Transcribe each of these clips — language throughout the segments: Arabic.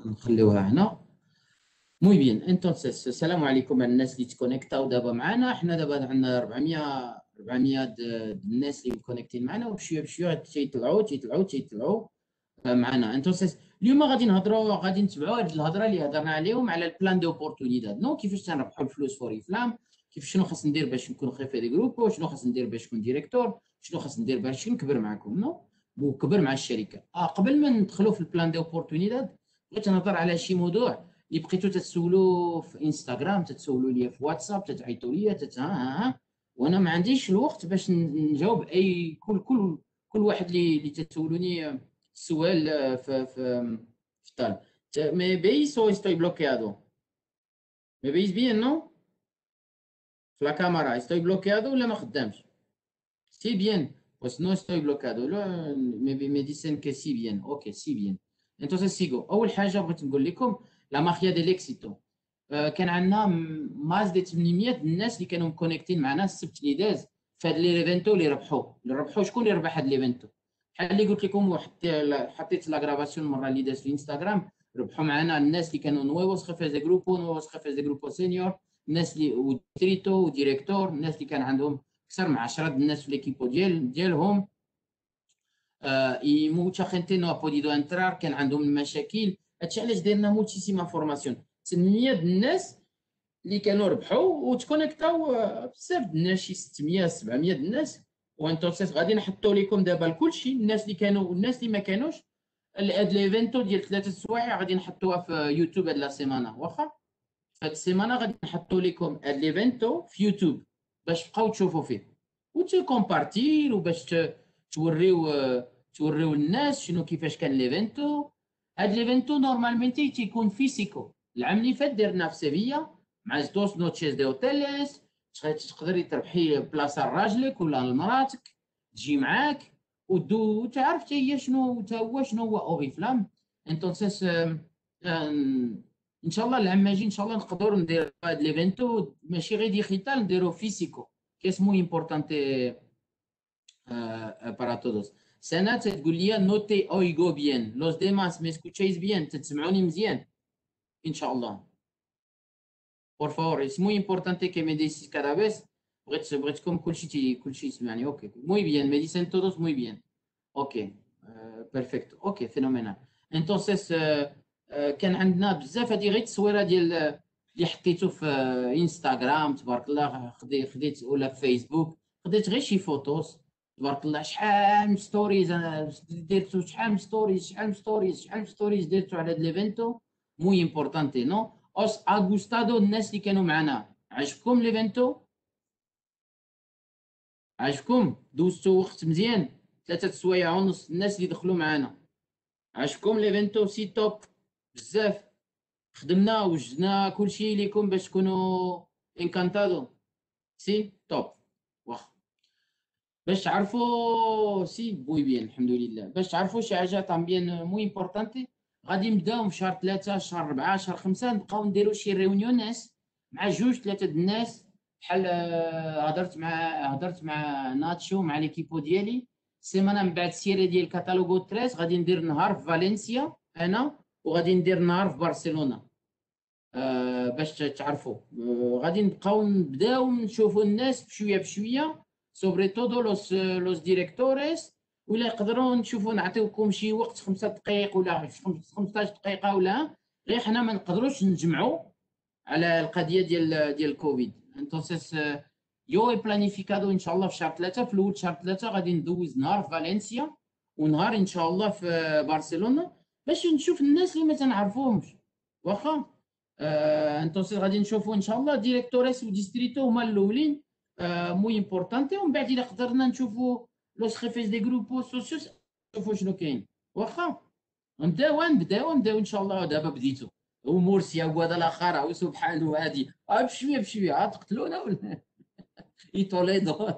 نخليوها هنا. موي بيان. انتونسيس السلام عليكم على الناس اللي تكونيكتاو دابا معنا. حنا دابا عندنا 400 الناس اللي مكونيكتين معنا، وبشويه بشويه تيطلعوا معنا. انتونسيس اليوم غادي نتبعوا هاد الهضره اللي هضرنا عليهم على البلان دي اوبورتونيداد، نو كيفاش تنربحوا الفلوس فور فلام، كيف شنو خاص ندير باش نكون خيفي دي جروب، شنو خاص ندير باش نكون ديريكتور، شنو خاص ندير باش نكبر معكم نو وكبر مع الشركه. قبل ما ندخلوا في البلان دي اوبورتونيداد بغيت نهضر على شي موضوع اللي بقيتو تتسولوا في انستغرام، تتسولوا لي في واتساب، تتعيطوا لي وانا ما عنديش الوقت باش نجاوب اي كل واحد اللي تتسولوني السؤال في الطالب. Me veis o estoy bloqueado? Me veis bien, ¿no? في la cámara estoy bloqueado ولا ما خدامش؟ Si bien, pues no estoy bloqueado. Me dicen que sí bien. Ok, sí bien. Entonces sigo. أول حاجة بغيت نقول لكم لا مافيا ديال ليكسيتو. كان عندنا ماز دي 800 الناس اللي كانوا مكونيكتين معنا السبت اللي داز في هاد ليفينتو اللي ربحوا. شكون اللي ربح هاد ليفينتو؟ بحال اللي قلت لكم حطيت لا غرافاسيون المره اللي داز في انستغرام. ربحوا معنا الناس اللي كانوا نويوس خفاز دي جروبو سينيور، الناس اللي وديريتو وديريكتور، الناس اللي كان عندهم اكثر من 10 الناس في ليكيبو ديالهم. y mucha gente no ha podido entrar، كان عندهم المشاكل. هادشي علاش درنا موتيسيما فورماسيون. 800 الناس اللي كانوا ربحوا وتكونيكتاو بزاف الناس، شي 600 700 الناس. وانتونسيس غادي نحطوا لكم دابا كلشي، الناس اللي كانوا والناس اللي ما كانوش. هاد ليفينتو ديال 3 السوايع غادي نحطوها في يوتيوب هاد لا سيمانه. واخا هاد السيمانه غادي نحطوا لكم هاد ليفينتو في يوتيوب باش تبقاو تشوفوا فيه وتكومبارتير، وباش توريو الناس شنو كيفاش كان ليفينتو. هاد ليفينتو نورمالمنتي تيكون فيسيكو. العام اللي فات درنا في سيفيا مع دوس نوتشيز دي اوتيليس. تقدري تربحي بلاصه لراجلك ولا لمراتك تجي معاك ودو تعرف حتى هي شنو تا هو شنو هو اوبي فلام. انتونسيس ان شاء الله العام الجاي ان شاء الله نقدروا نديروا هاد ليفينتو ماشي غير ديجيتال، نديروا فيسيكو كي es muy importante para todos. سنة تقول لي نوتي اويغو بيان لوس ديماس ما اسكوتشايز بيان، تسمعوني مزيان ان شاء الله. por favor es muy importante que me decís cada vez. بغيتكم كلشي يسمعني. اوكي muy bien me dicen todos muy bien. اوكي بيرفكتو. اوكي فينومينال. انتونسيس كان عندنا بزاف. هذه غير التصويره ديال اللي حطيته في انستغرام تبارك الله. خديت ولا في فيسبوك خديت غير شي فوتوس تبارك الله. شحال من ستوريز انا درتو، شحال من ستوريز درتو على هاد ليفينتو موي امبورطانتي نو. اوس اغوستادو الناس اللي كانوا معنا. عجبكم ليفينتو؟ عجبكم؟ دوزتو وقت مزيان 3 سوايع ونص الناس اللي دخلوا معنا. عجبكم ليفينتو؟ سي توب بزاف. خدمنا وجدنا كلشي ليكم باش تكونوا انكانتادو. سي توب. واخا باش تعرفوا سي بوي بيان الحمد لله. باش تعرفوا شي حاجه طامبيان موي امبورطانتي. غادي نبداو في شهر 3 شهر 4 شهر 5 نبقاو نديرو شي ريونيون ناس مع 2 3 الناس. بحال هضرت مع ناتشو مع ليكيبو ديالي. السيمانه من بعد السيري ديال كاتالوغو 13 غادي ندير نهار في فالنسيا انا، وغادي ندير نهار في برشلونه. باش تعرفوا غادي نبداو نشوفوا الناس بشويه بشويه سوبري تودو لوس ديريكتوريس. ولا يقدروا نشوفوا نعطيوكم شي وقت 5 دقائق ولا 15 دقيقه ولا غير حنا ما نقدروش نجمعوا على القضيه ديال الكوفيد. انتونسيس يو اي بلانيفيكادو ان شاء الله في شهر 3. في الاول شهر 3 غادي ندوز نهار في فالنسيا ونهار ان شاء الله في برشلونه باش نشوف الناس اللي ما تنعرفوهمش. واخا انتونسيس غادي نشوفوا ان شاء الله ديريكتوريس وديستريتو هما الاولين موي امبورطانتي، ومن بعد الا قدرنا نشوفوا لوس خيفيز دي جروبو سوسيوس نشوفوا شنو كاين. واخا نبداو ان شاء الله. دابا بديتو ومورسيا وغوادالاخارا وسبحان هادي بشويه تقتلونا ولا اي توليدو.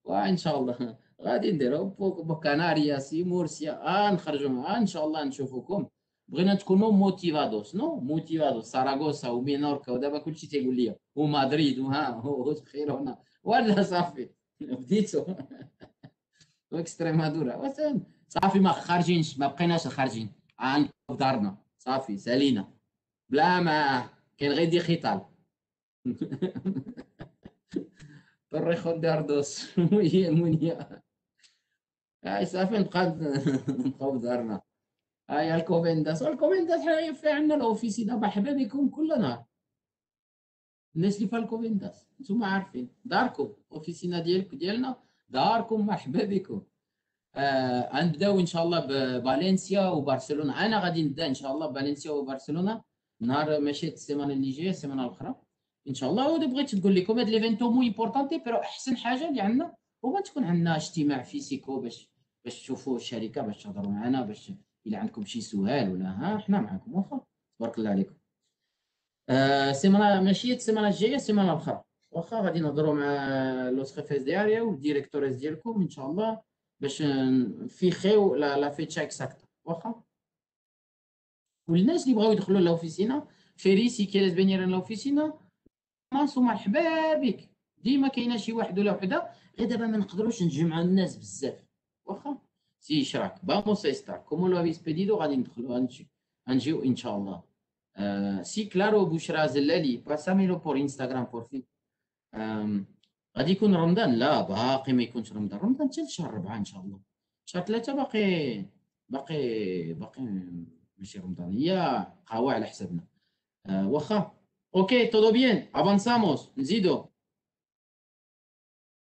وان شاء الله غادي نديرو بوكاناريا سي مورسيا نخرجوا ان شاء الله نشوفوكم. بغينا تكونوا موتيفادوس ساراغوسا ومينوركا ودابا كلشي تيقول لي ومدريد تخيلونا ولا صافي بديتو. واكستريمادورا صافي ما خارجينش، ما بقيناش خارجين. عندكم في دارنا صافي سالينا بلا ما كاين غير دي خيطال. طريخ داردوس هي منيا. هاي صافي نبقاو في دارنا. هاي الكوفينداس، والكوفينداس حنا في عندنا الاوفيسي دابا حبابكم كل نهار. الناس اللي في الكوفينداس نتوما عارفين داركم اوفيسينا ديالنا داركم مرحبا بكم. غنبداو ان شاء الله بفالنسيا وبرشلونه. انا غادي نبدا ان شاء الله بفالنسيا وبرشلونه نهار ماشي السيمانه اللي جايه السيمانه الاخرى ان شاء الله. ودي بغيت تقول لكم هاد ليفينتو مو امبورطونتي بيرو احسن حاجه اللي عندنا هو تكون عندنا اجتماع فيسيكو باش تشوفوا الشركه باش تهضروا معنا باش الا عندكم شي سؤال ولا ها حنا معكم واخا. تبارك الله عليكم. السيمانه ماشي السيمانه الجايه السيمانه الاخرى واخا غادي نهضروا مع لو سخيفيز ديالي والديريكتوريس ديالكم ان شاء الله باش نفيخيو لا فيتشا اكزاكتا واخا. والناس اللي بغاو يدخلوا لاوفيسينا فيريسي كي لاز فينير لاوفيسينا ماسو مرحبا بك. ديما كاينه شي واحد ولا وحده غير دابا ما نقدروش نجمعوا الناس بزاف واخا. سي شراك فاموس استا كومو لو افيس بيديدو غادي ندخلوا غنجيو ان شاء الله. سي كلارو بشرى زلالي باساميلو بور انستغرام بور في. غادي يكون رمضان؟ لا باقي ما يكونش رمضان. رمضان حتى شهر 4 ان شاء الله. شهر 3 باقي ماشي رمضان هي قهوه على حسابنا. واخا اوكي todo bien avanzamos نزيدو.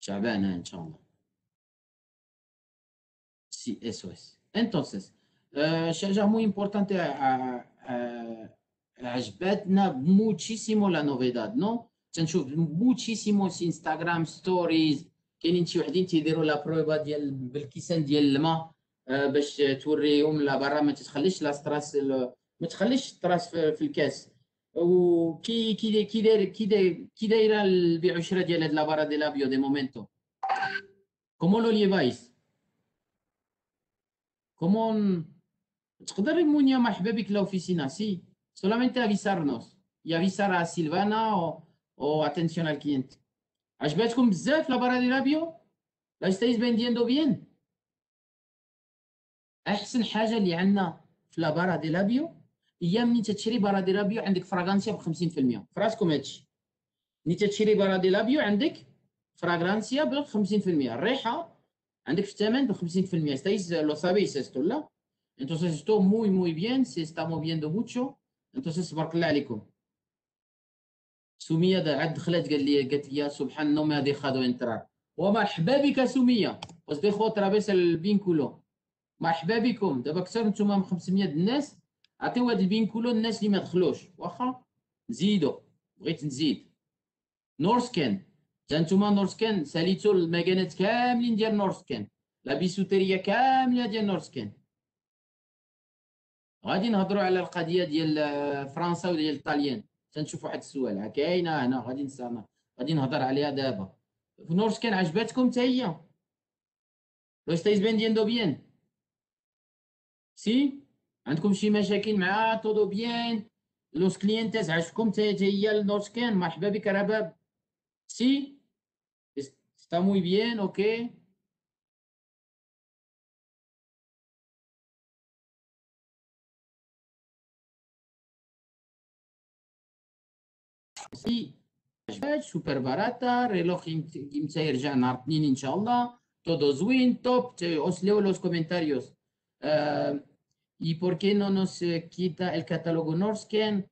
شعبان ان شاء الله. سي اس او اس entonces حاجه مو امبورطانتي عجبتنا موتشيسيمو لا نوفيداد نو. تنشوف موتشيسيمو في انستغرام ستوريز كاينين شي وحدين تيديروا لا بروفا ديال بالكيسان ديال الماء باش توريهم لا برا ما تخليش لا ستراس ما تخليش الطراس في الكاس. وكي كي كي داير كي دايره البيع والشراء ديال هاد لابارا دي لابيو دي مومنتو كومون لو ليفايس كومون. تقدر مونيا مرحبا بك لاوفيسينا سي solamente avisarnos y avisar a Silvana o atención al cliente. عجبتكم بزاف لابارا دي لابيو؟ لا estáis vendiendo bien؟ احسن حاجه اللي عندنا في لابارا دي لابيو هي ملي تشري بارا دي لابيو عندك فراغانسيا ب 50%. فراسكم هادشي ملي تشري بارا دي لابيو عندك فراغانسيا ب 50%. الريحه عندك في الثمن ب 50%. estáis lo sabéis esto لا؟ entonces esto muy bien se está moviendo mucho. entonces تبارك الله عليكم. سميه عاد دخلت قالت لي سبحان الله ما dejado entrar. ومرحبا بك سميه os dejo otra vez el vínculo. مرحبا بكم. دابا اكثر نتوما من 500 الناس عطيو هذا الفينكولو الناس اللي ما دخلوش واخا. نزيدو بغيت نزيد نورسكان. حتى نتوما نورسكان ساليتو المكانات كاملين ديال نورسكان لا بيسوتيريا كامله ديال نورسكان. غادي نهضروا على القضيه ديال فرنسا وديال الطاليان. تنشوف واحد السؤال كاينه هنا غادي نهضر عليها دابا. في نورسكان عجبتكم حتى هي؟ لو ستايز فينديندو بيان سي؟ عندكم شي مشاكل مع تودو بيان لوس كلينتاس عجبكم حتى هي نورسكان؟ مرحبا بك رباب سي está muy bien اوكي. سي سوبر باراتا ريلوخ يمتى يرجع نهار اثنين ان شاء الله. todo زوين توب. os leo los comentarios. y por qué no nos quita el catálogo Norsken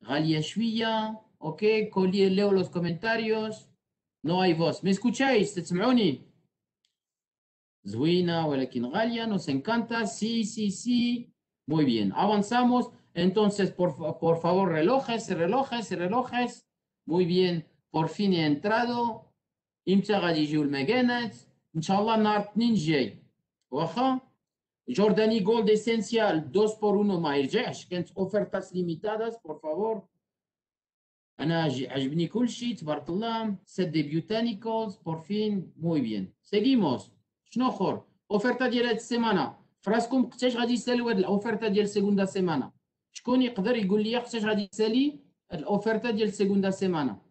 غالية شوية. اوكي كولي leo los comentarios. no hay voz. me escucháis تسمعوني؟ زوينة ولكن غالية. nos encanta sí muy bien avanzamos. entonces por favor relojes. muy bien por fin he entrado. امتى غادي يجيو المكانات؟ ان شاء الله نهار الاثنين الجاي واخا. جورداني جولد اسينسيال 2 por 1 ما يرجعش. كانت اوفرتاس ليميتاداس بور فابور. انا عجبني كل شيء تبارك الله. سيت دي بيوتانيكوز بور فين موي بيان سيغيموس. شنو اخر اوفرتا ديال هاد السيمانه؟ فراسكم وقتاش غادي يساليو هاد الاوفرتا ديال سيغوندا سيمانه؟ شكون يقدر يقول لي وقتاش غادي يسالي هاد الاوفرتا ديال سيغوندا سيمانه؟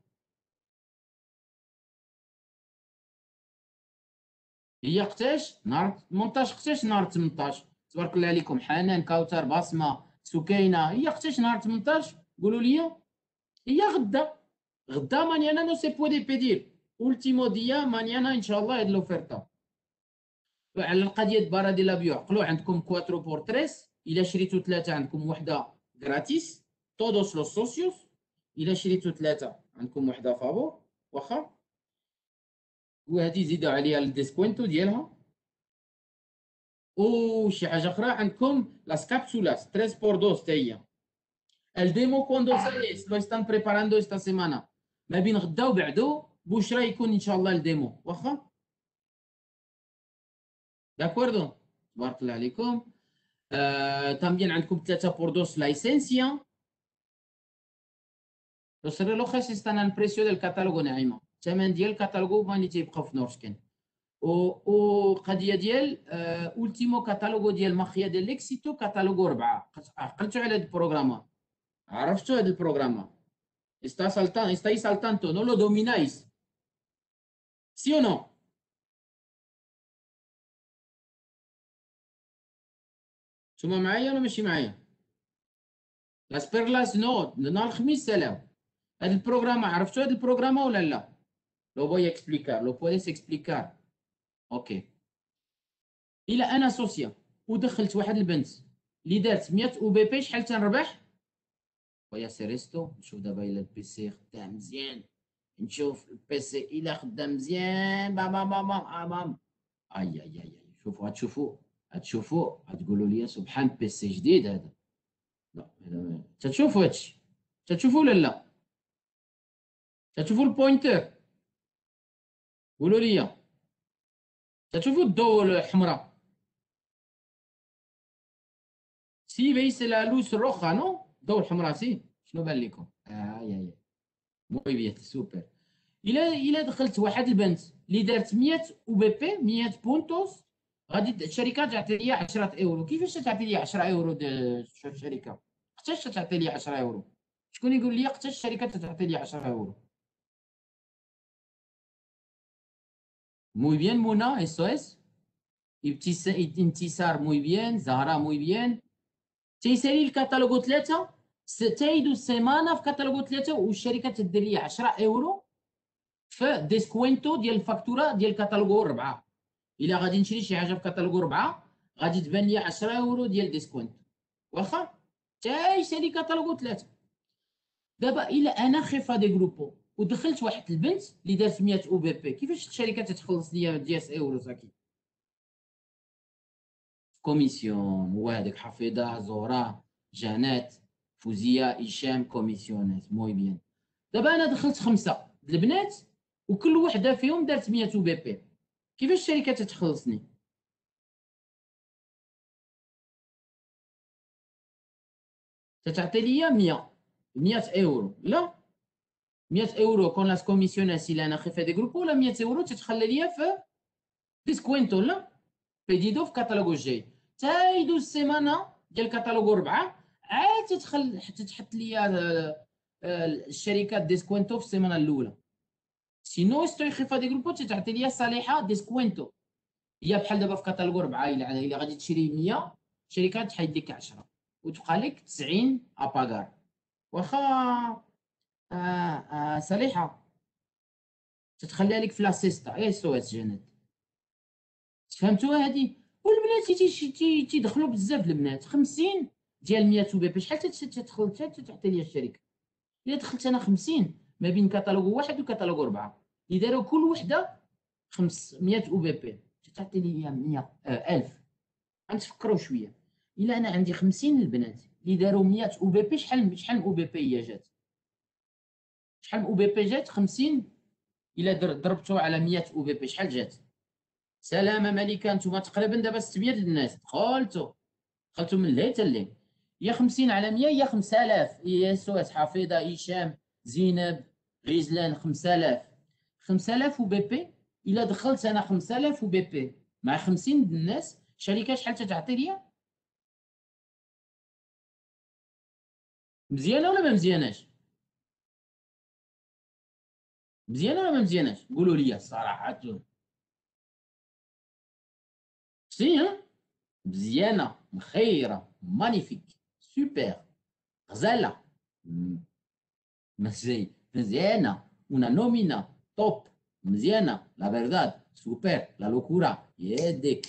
هي وقتاش؟ نهار 18 وقتاش نهار 18 تبارك الله عليكم. حنان، كوثر، بسمه، سكينه. هي اختي نهار 18 قولوا لي. هي غدا مانيانا نو سي بودي بيدير اولتيمو ديا مانيانا ان شاء الله هاد لوفيرتا. على القضيه ديال بارا دي لابيو، عقلوا عندكم 4 بور 3. الا شريتو 3 عندكم وحده غراتيس تودوس لوس سوسيوس. الا شريتو 3 عندكم وحده فابور واخا، وهذه زيدوا عليها الديسكونتو ديالها. وشي حاجه اخرى عندكم لاس كابسولاس 13 بور 12 حتى هي. الديمو كوندو ساليس لو استان بريباراندو استا سيمانا. ما بين غدا وبعدو بشرى يكون ان شاء الله الديمو واخا. داكوردو تبارك الله عليكم. تامبين عندكم 3 بور 12 لايسنسيا. لو خاص يستان البريسيو ديال الكاتالوغو نعيمه. الثمن ديال الكاتالوغو هما اللي تيبقاو في نورسكن. وقضيه ديال اولتيمو كاتالوغو ديال ماخيا ديال ليكسيتو كاتالوغو 4. عقلتوا على هاد البروغرام؟ عرفتوا هاد البروغرام؟ estáis al tanto, no lo domináis. ¿Sí o no? نتوما معايا ولا ماشي معايا؟ لاس بيرلاس نو نهار الخميس سلام. هاد البروغرام عرفتوا هاد البروغرام ولا لا؟ لو voy a explicar, lo puedes explicar. اوكي. الا انا سوسيا ودخلت واحد البنت اللي دارت 100 او بي بي، شحال تنربح؟ ويا سيريستو نشوف دابا الا البيسي خدام مزيان. نشوف البيسي الا خدام مزيان بام بام بام بام. اي اي اي شوفوا غتشوفوا غتقولوا لي سبحان بيسي جديد هذا. لا تتشوفوا هادشي؟ تتشوفوا ولا لا؟ تتشوفوا البوينتر؟ قولوا لي. تتشوفوا الضوء الحمراء؟ سي veis la luz roja no؟ الضوء الحمراء سي شنو بان لكم؟ اي موي بيان سوبر. الا دخلت واحد البنت اللي دارت 100 او بي بي 100 بونتوس، غادي الشركه تعطي لي 10 اورو. كيفاش تعطي لي 10 اورو الشركه؟ حتىش تعطي لي 10 اورو؟ شكون يقول لي حتى الشركه تعطي لي 10 اورو؟ موي بيان منى اس او اس. انتصار موي بيان. زهره موي بيان. تيسالي الكاتالوغو 3 تايدو السيمانه في كاتالوغو 3 والشركه تدير لي 10 اورو في ديسكوينتو ديال الفاكتوره ديال كاتالوغو 4. الا غادي نشري شي حاجه في كاتالوغو 4 غادي تبان لي 10 اورو ديال ديسكونت واخا تايسالي كاتالوغو 3. دابا الا انا خيفا دي جروبو ودخلت واحد البنت اللي دارت 100 او بي بي، كيفاش الشركه تتخلص ليا 10 اورو صاكي كوميسيون؟ وهذيك حفيظه، زهره، جنات، فوزيه، هشام، كوميسيونات. موي بيان. دابا انا دخلت 5 البنات وكل وحده فيهم دارت 100 او بي بي، كيفاش الشركه تتخلصني؟ تتعطي ليا 100 اورو؟ لا، 100 اورو كون لاس كوميسيوناس الا انا خيفا دي جروبو، ولا 100 اورو تتخلى ليا في ديسكوينتو لا بيديدو في كاتالوغو الجاي. تايدو السيمانه ديال كاتالوغو 4 عاد تتحط ليا الشركات ديسكوينتو في السيمانه الاولى. سينو ستوي خيفا دي جروبو تتعطي ليا صالحه ديسكوينتو. هي بحال دابا في كاتالوغو 4 الا غادي تشري 100 شركات تحيد لك 10 وتبقى لك 90 اباغار واخا. صالحه تتخليها لك في لاسيستا اي سوات جنات. فهمتوها هذه؟ والبنات تيدخلوا بزاف البنات. 50 ديال 100 او بي بي شحال تدخل تعطي لي الشركه؟ الا دخلت انا 50 ما بين كاتالوغ 1 وكاتالوغ 4 اللي داروا كل وحده 500 او بي بي تعطي لي 100 1000. غنتفكروا شويه. الا انا عندي 50 البنات اللي داروا 100 او بي بي، شحال او بي بي هي جات؟ شحال او بي بي جات؟ 50 الا ضربتو على 100 او بي بي شحال جات؟ سلامة ملكة. نتوما تقريبا دابا 600 الناس دخلتوا من الليل حتى الليل. هي 50 على 100 هي 5000. هي سوات، حفيظة، هشام، زينب، غيزلان. 5000 5000 وبي بي. الا دخلت انا 5000 وبي بي مع 50 الناس، شركه شحال تتعطي ليا؟ مزيانه ولا ما مزياناش؟ مزيانه ولا ما مزياناش؟ قولوا لي الصراحه. سي ها مزيانه مخيره مانيفيك سوبر غزاله مزيانه una nómina top مزيانه لا verdad super la locura يدك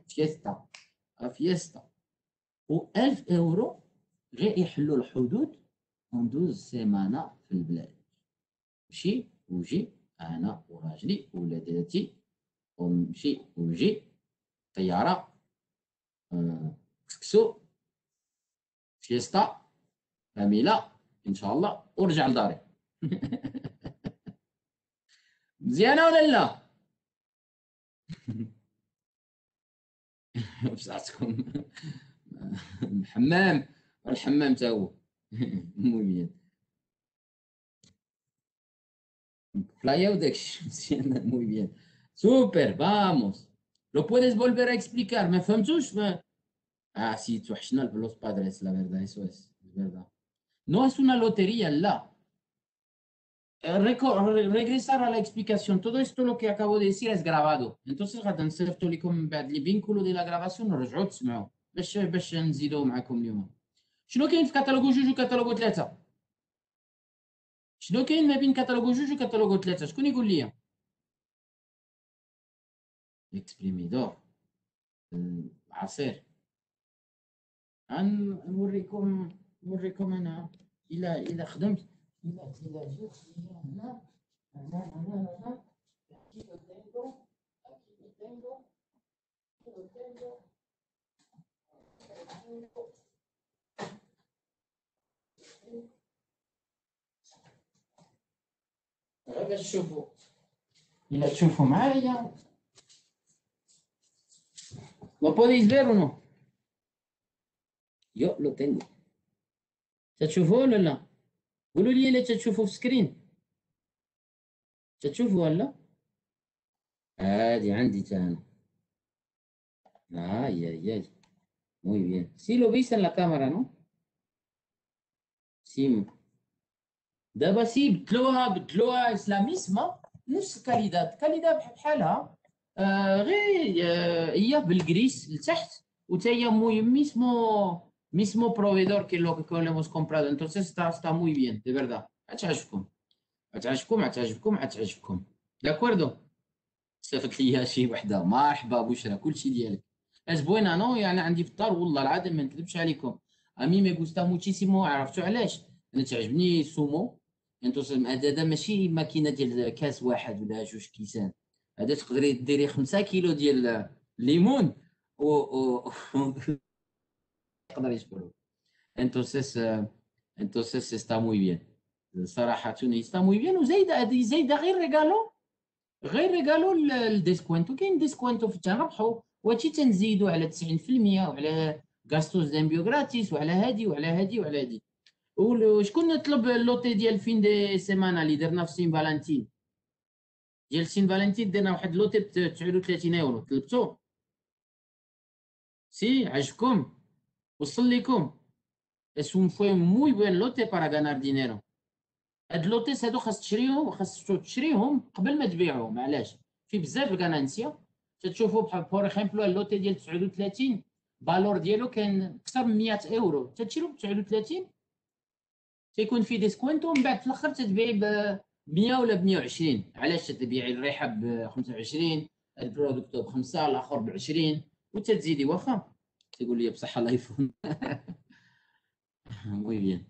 فيستا فيستا و1000 اورو غير يحلوا الحدود وندوز سيمانه في البلاد مشي وجي انا وراجلي وولاداتي ونمشي ونجي طياره كسكسو فيستا كامله ان شاء الله ورجع لداري مزيانه ولا لا؟ بصحتكم الحمام الحمام تا هو مو بيان playa وداكشي مزيان مو بيان سوبر فاموس لو puedes volver a explicar ما فهمتوش ما sí توحشنا los padres la verdad eso es verdad no es una lotería لا regresar a la explicación todo esto lo que acabo de decir es grabado entonces غادي نصيفطوا لكم من بعد لي بينكولو ديال لا غرافاسيون ورجعوا تسمعوا باش نزيدوا معكم اليوم شنو كاين في كاتالوجو جوج وكاتالوجو ثلاثه شنو كاين ما بين كاتالوجو جوج وكاتالوجو ثلاثه شكون يقول لي اكسبريميدور عصير نوريكم انا الى خدمت الى جيت هنا هنا aquí lo tengo aquí lo tengo غير باش تشوفوا الى تشوفوا معايا lo podéis ver o no yo lo tengo تتشوفوا ولا لا قولوا لي الا تتشوفوا في سكرين تتشوفوا ولا هادي عندي تا انا ay ay ay muy bien sí lo veis en la cámara no sí دابا سي بدلوها اسلاميسما نفس كاليداد بحالها غير هي بالجريس لتحت وتا هي mismo proveedor que lo que le hemos comprado entonces está muy bien de verdad عتعجبكم de acuerdo صيفط ليا شي وحده مرحبا بشرى كلشي ديالك زوينه نو يعني عندي في الدار والله العظيم ما نكذبش عليكم امي مي غوستا موتيسيمو عرفتوا علاش انا تعجبني السومو انتوس هذا ماشي ماكينه ديال كاس واحد ولا جوج كيسان هذا تقدري ديري 5 كيلو ديال الليمون و تقدر يشكروا انتوسيس انتوسيس está muy bien صراحه está muy bien وزايده هذه زايده غير ريغالو الديسكوينتو كاين ديسكوينتو في تنربحوا وهادشي تنزيدوا على 90% وعلى غاستوس دامبيو غراتيس وعلى هادي وعلى هادي وعلى هادي وشكون طلب اللوتي ديال فين دي سيمانا اللي درنا في سين فالنتين ديال سين فالنتين درنا واحد اللوتي ب 39 اورو طلبتو سي عجبكم وصل لكم es un fue muy buen lote para ganar dinero هاد اللوتيس هادو خاص تشريهم قبل ما تبيعهم علاش في بزاف الكنانسيا تتشوفوا بحال بور اكزومبل اللوتي ديال 39 بالور ديالو كان اكثر من 100 اورو تتشريو ب 39 تيكون فيه ديسكونتو ومن بعد في الاخر تتبيع ب 100 ولا ب 120 علاش تبيعي الريحه ب 25 البرودكتو ب 5 الاخر ب 20 وتتزيدي واخا تيقول لي بصح الايفون muy bien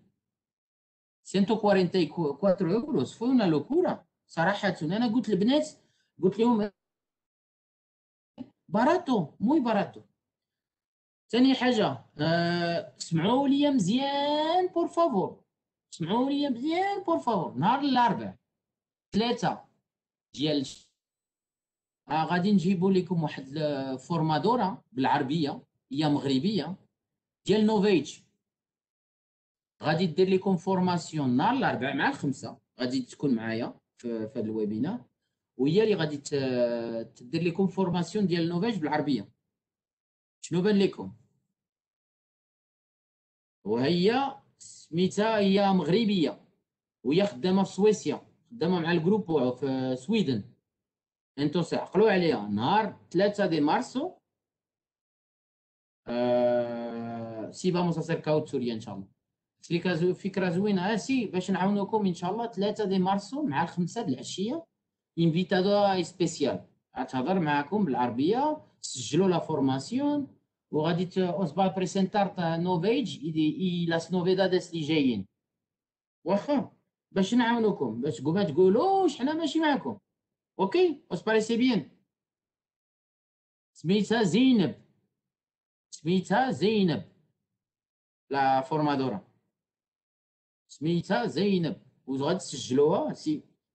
144 euros fue una locura صراحة أنا قلت للبنات قلت لهم باراتو موي باراتو ثاني حاجة سمعوا لي مزيان بور فافور سمعوا لي مزيان بور فافور نهار الأربع 3 ديال غادي نجيبوا لكم واحد فورمادورا بالعربية هي مغربية ديال نوفيج غادي دير لكم فورماسيون نهار الاربعاء مع الخمسه غادي تكون معايا في هذا الويبينار وهي اللي غادي تدير لكم فورماسيون ديال نوفيج بالعربيه شنو بان لكم وهي سميتها هي مغربيه وهي خدامه في سويسيا خدامه مع الجروب في سويدن انتو عقلوا عليها نهار 3 دي مارسو سي فاموس اسيركاو سوريا ان شاء الله. فكره زوينه. سي باش نعاونوكم ان شاء الله 3 دي مارسو مع 5 د العشيه، انفيتادو سبيسيال غتهضر معاكم بالعربيه، سجلوا لا فورماسيون وغادي اصبع بريسنتار نوفيج اي لاس نوفيدادس اللي جايين، واخا باش نعاونوكم، باش ما تقولوش حنا ماشي معاكم. اوكي واش باريسي بيان. سميتها زينب، سميتها زينب لا فورمادورا، سميتها زينب، وغادي تسجلوها.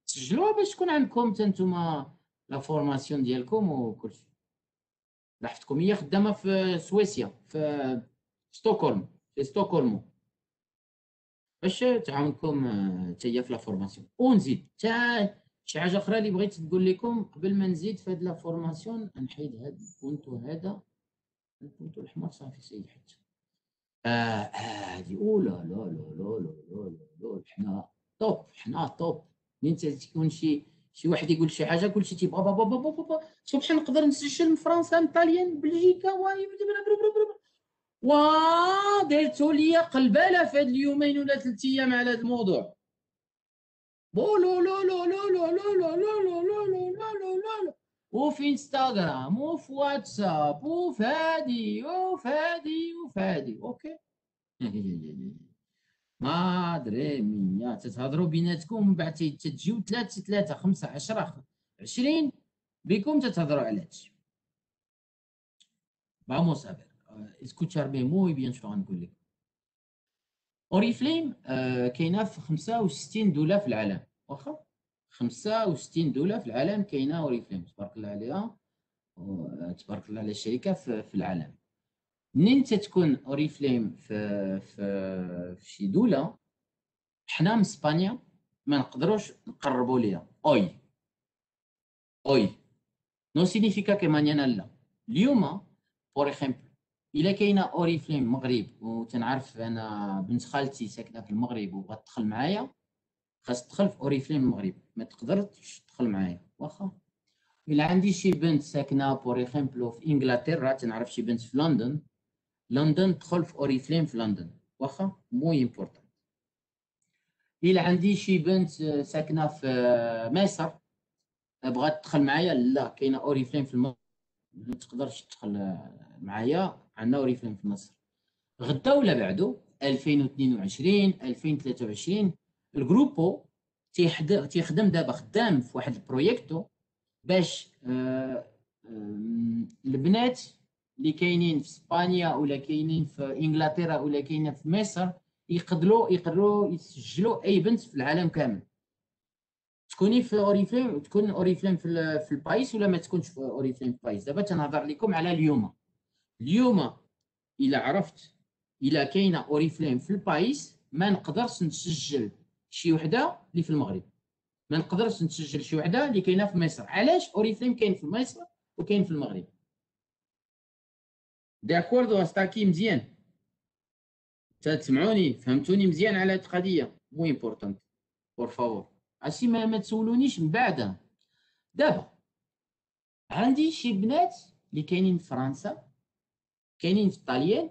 سجلوها باش تكون عندكم حتى نتوما لا فورماسيون ديالكم وكلشي. لاحظتكم هي خدامه في سويسيا، في ستوكهولم، في ستوكهولم، باش تعاونكم حتى هي في لا فورماسيون. ونزيد حتى شي حاجه اخرى اللي بغيت نقول لكم قبل ما نزيد في هاد لا فورماسيون. نحيد هاد البونتو، هذا البونتو الاحمر صافي سيد حتى هادي. اولا لا لا لا لا لا لا، حنا توب، حنا توب. منين تكون شي واحد يقول شي حاجه كلشي تيبقى بابا بابا بابا صبح نقدر نسجل من فرنسا، من طاليان، بلجيكا، درتو ليا قلباله في هاد اليومين ولا 3 ايام على هاد الموضوع. بو لا لا لا لا لا لا لا لا لا لا لا لا لا لا، وفي انستغرام وفي واتساب وفي هادي وفي هادي وفي هادي. اوكي ما دري مية تتهضروا بيناتكم ومن بعد تتجيو 3 5 10 20 بكم تتهضروا على هادشي. Vamos a ver. اسكوتشارمي موي بيان شو غنقول لك. اوريفليم كاينه في 65 دوله في العالم، واخا 65 دوله في العالم كاينه اوريفليم، تبارك الله عليها، تبارك الله على الشركه في العالم. منين تتكون اوريفليم في شي دوله، حنا من اسبانيا ما نقدروش نقربوا ليها. اوي نو سينيفيكا كي مانيانا لا. اليوم فور اكزومبل الا كاينه اوريفليم مغرب وتنعرف انا بنت خالتي ساكنه في المغرب وبغات تدخل معايا، خاص تدخل في اوريفليم المغرب، ما تقدرش تدخل معايا. واخا الا عندي شي بنت ساكنه فور اكزومبل في انجلترا، تنعرف شي بنت في لندن، لندن تدخل في اوريفليم في لندن. واخا موي امبورطون. الا عندي شي بنت ساكنه في مصر بغات تدخل معايا، لا كاينه اوريفليم في المغرب، ما تقدرش تدخل معايا، عندنا اوريفليم في مصر. غدا ولا بعدو 2022 2023 الجروبو تيخدم دابا، خدام في واحد البروييكتو باش البنات اللي كاينين في اسبانيا ولا كاينين في انجلترا ولا كاينين في مصر يقدروا يسجلوا اي بنت في العالم كامل. تكوني في اوريفليم، تكون اوريفليم في البايس ولا ما تكونش في اوريفليم في البايس. دابا تنهضر لكم على اليوم الا عرفت الا كاينه اوريفليم في البايس ما نقدرش نسجل شي وحده اللي في المغرب، ما نقدرش نسجل شي وحده اللي كاينه في مصر. علاش؟ اوريفليم كاين في مصر وكاين في المغرب. داكوردو استاكي مزيان، تسمعوني فهمتوني مزيان على هاد القضيه مو امبورطونت بور فابور. عرفتي ما تسولونيش من بعد. دابا عندي شي بنات اللي كاينين في فرنسا، كاينين في الطاليان،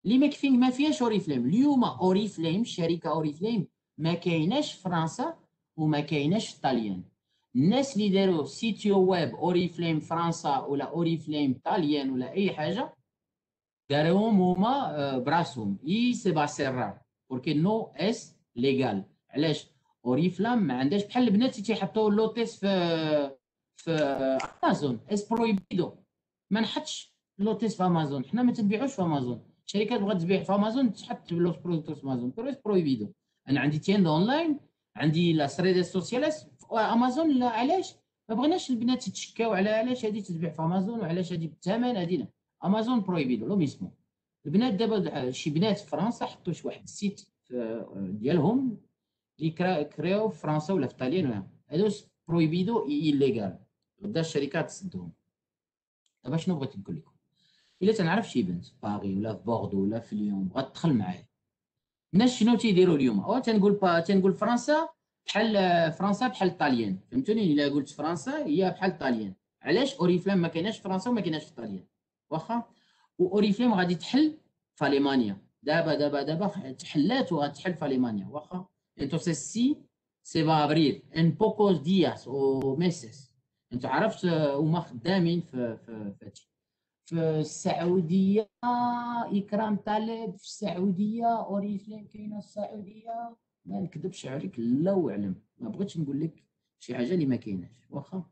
اللي ما فيهاش اوريفليم. اليوم اوريفليم، شركه اوريفليم ما كايناش في فرنسا وما كايناش في الطاليان. الناس اللي داروا سيتيو ويب اوريفليم فرنسا ولا اوريفليم طاليان ولا اي حاجه داروهم هما براسهم، سي با سيرار بوركي نو اس ليغال. علاش؟ اوريفلام ما عندهاش بحال البنات اللي تيحطوا اللوتيس في امازون اس برويبيدو. ما نحطش اللوتيس في امازون، حنا ما تنبيعوش في امازون. الشركات بغات تبيع في امازون تحط لوس برودكتوس في امازون، برويس برويبيدو. انا عندي تيند اونلاين، عندي لا ريديز سوسياليس في امازون. لا علاش؟ ما بغيناش البنات يتشكاو على علاش هذه تتبيع في امازون وعلاش هذه بالثمن هذه لا. امازون برويبيدو لو ميسمو. البنات دابا شي بنات في فرنسا حطوا شي واحد السيت ديالهم اللي كريو في فرنسا ولا في طاليان ولا هادو برويبيدو ايليغال. غدا الشركات تسدهم. دابا شنو بغيت نقول لكم؟ الا تنعرف شي بنت في باغي ولا في بوردو ولا في ليون بغات تدخل معايا، الناس شنو تيديروا اليوم؟ او تنقول فرنسا بحال الطاليان. فهمتوني؟ الا قلت فرنسا هي بحال الطاليان. علاش؟ اوريفلام ما كايناش في فرنسا وما كايناش في الطاليان. واخا واوريفليم غادي تحل في المانيا دابا تحلات وغتحل في المانيا واخا. انتونسيس سي va abrir en pocos días او meses. انت عرفت هما خدامين في هادشي. في السعوديه اكرام طالب في السعوديه، اوريفليم كاينه في السعوديه. ما نكذبش عليك، الله اعلم، ما بغيتش نقول لك شي حاجه اللي ما كايناش. واخا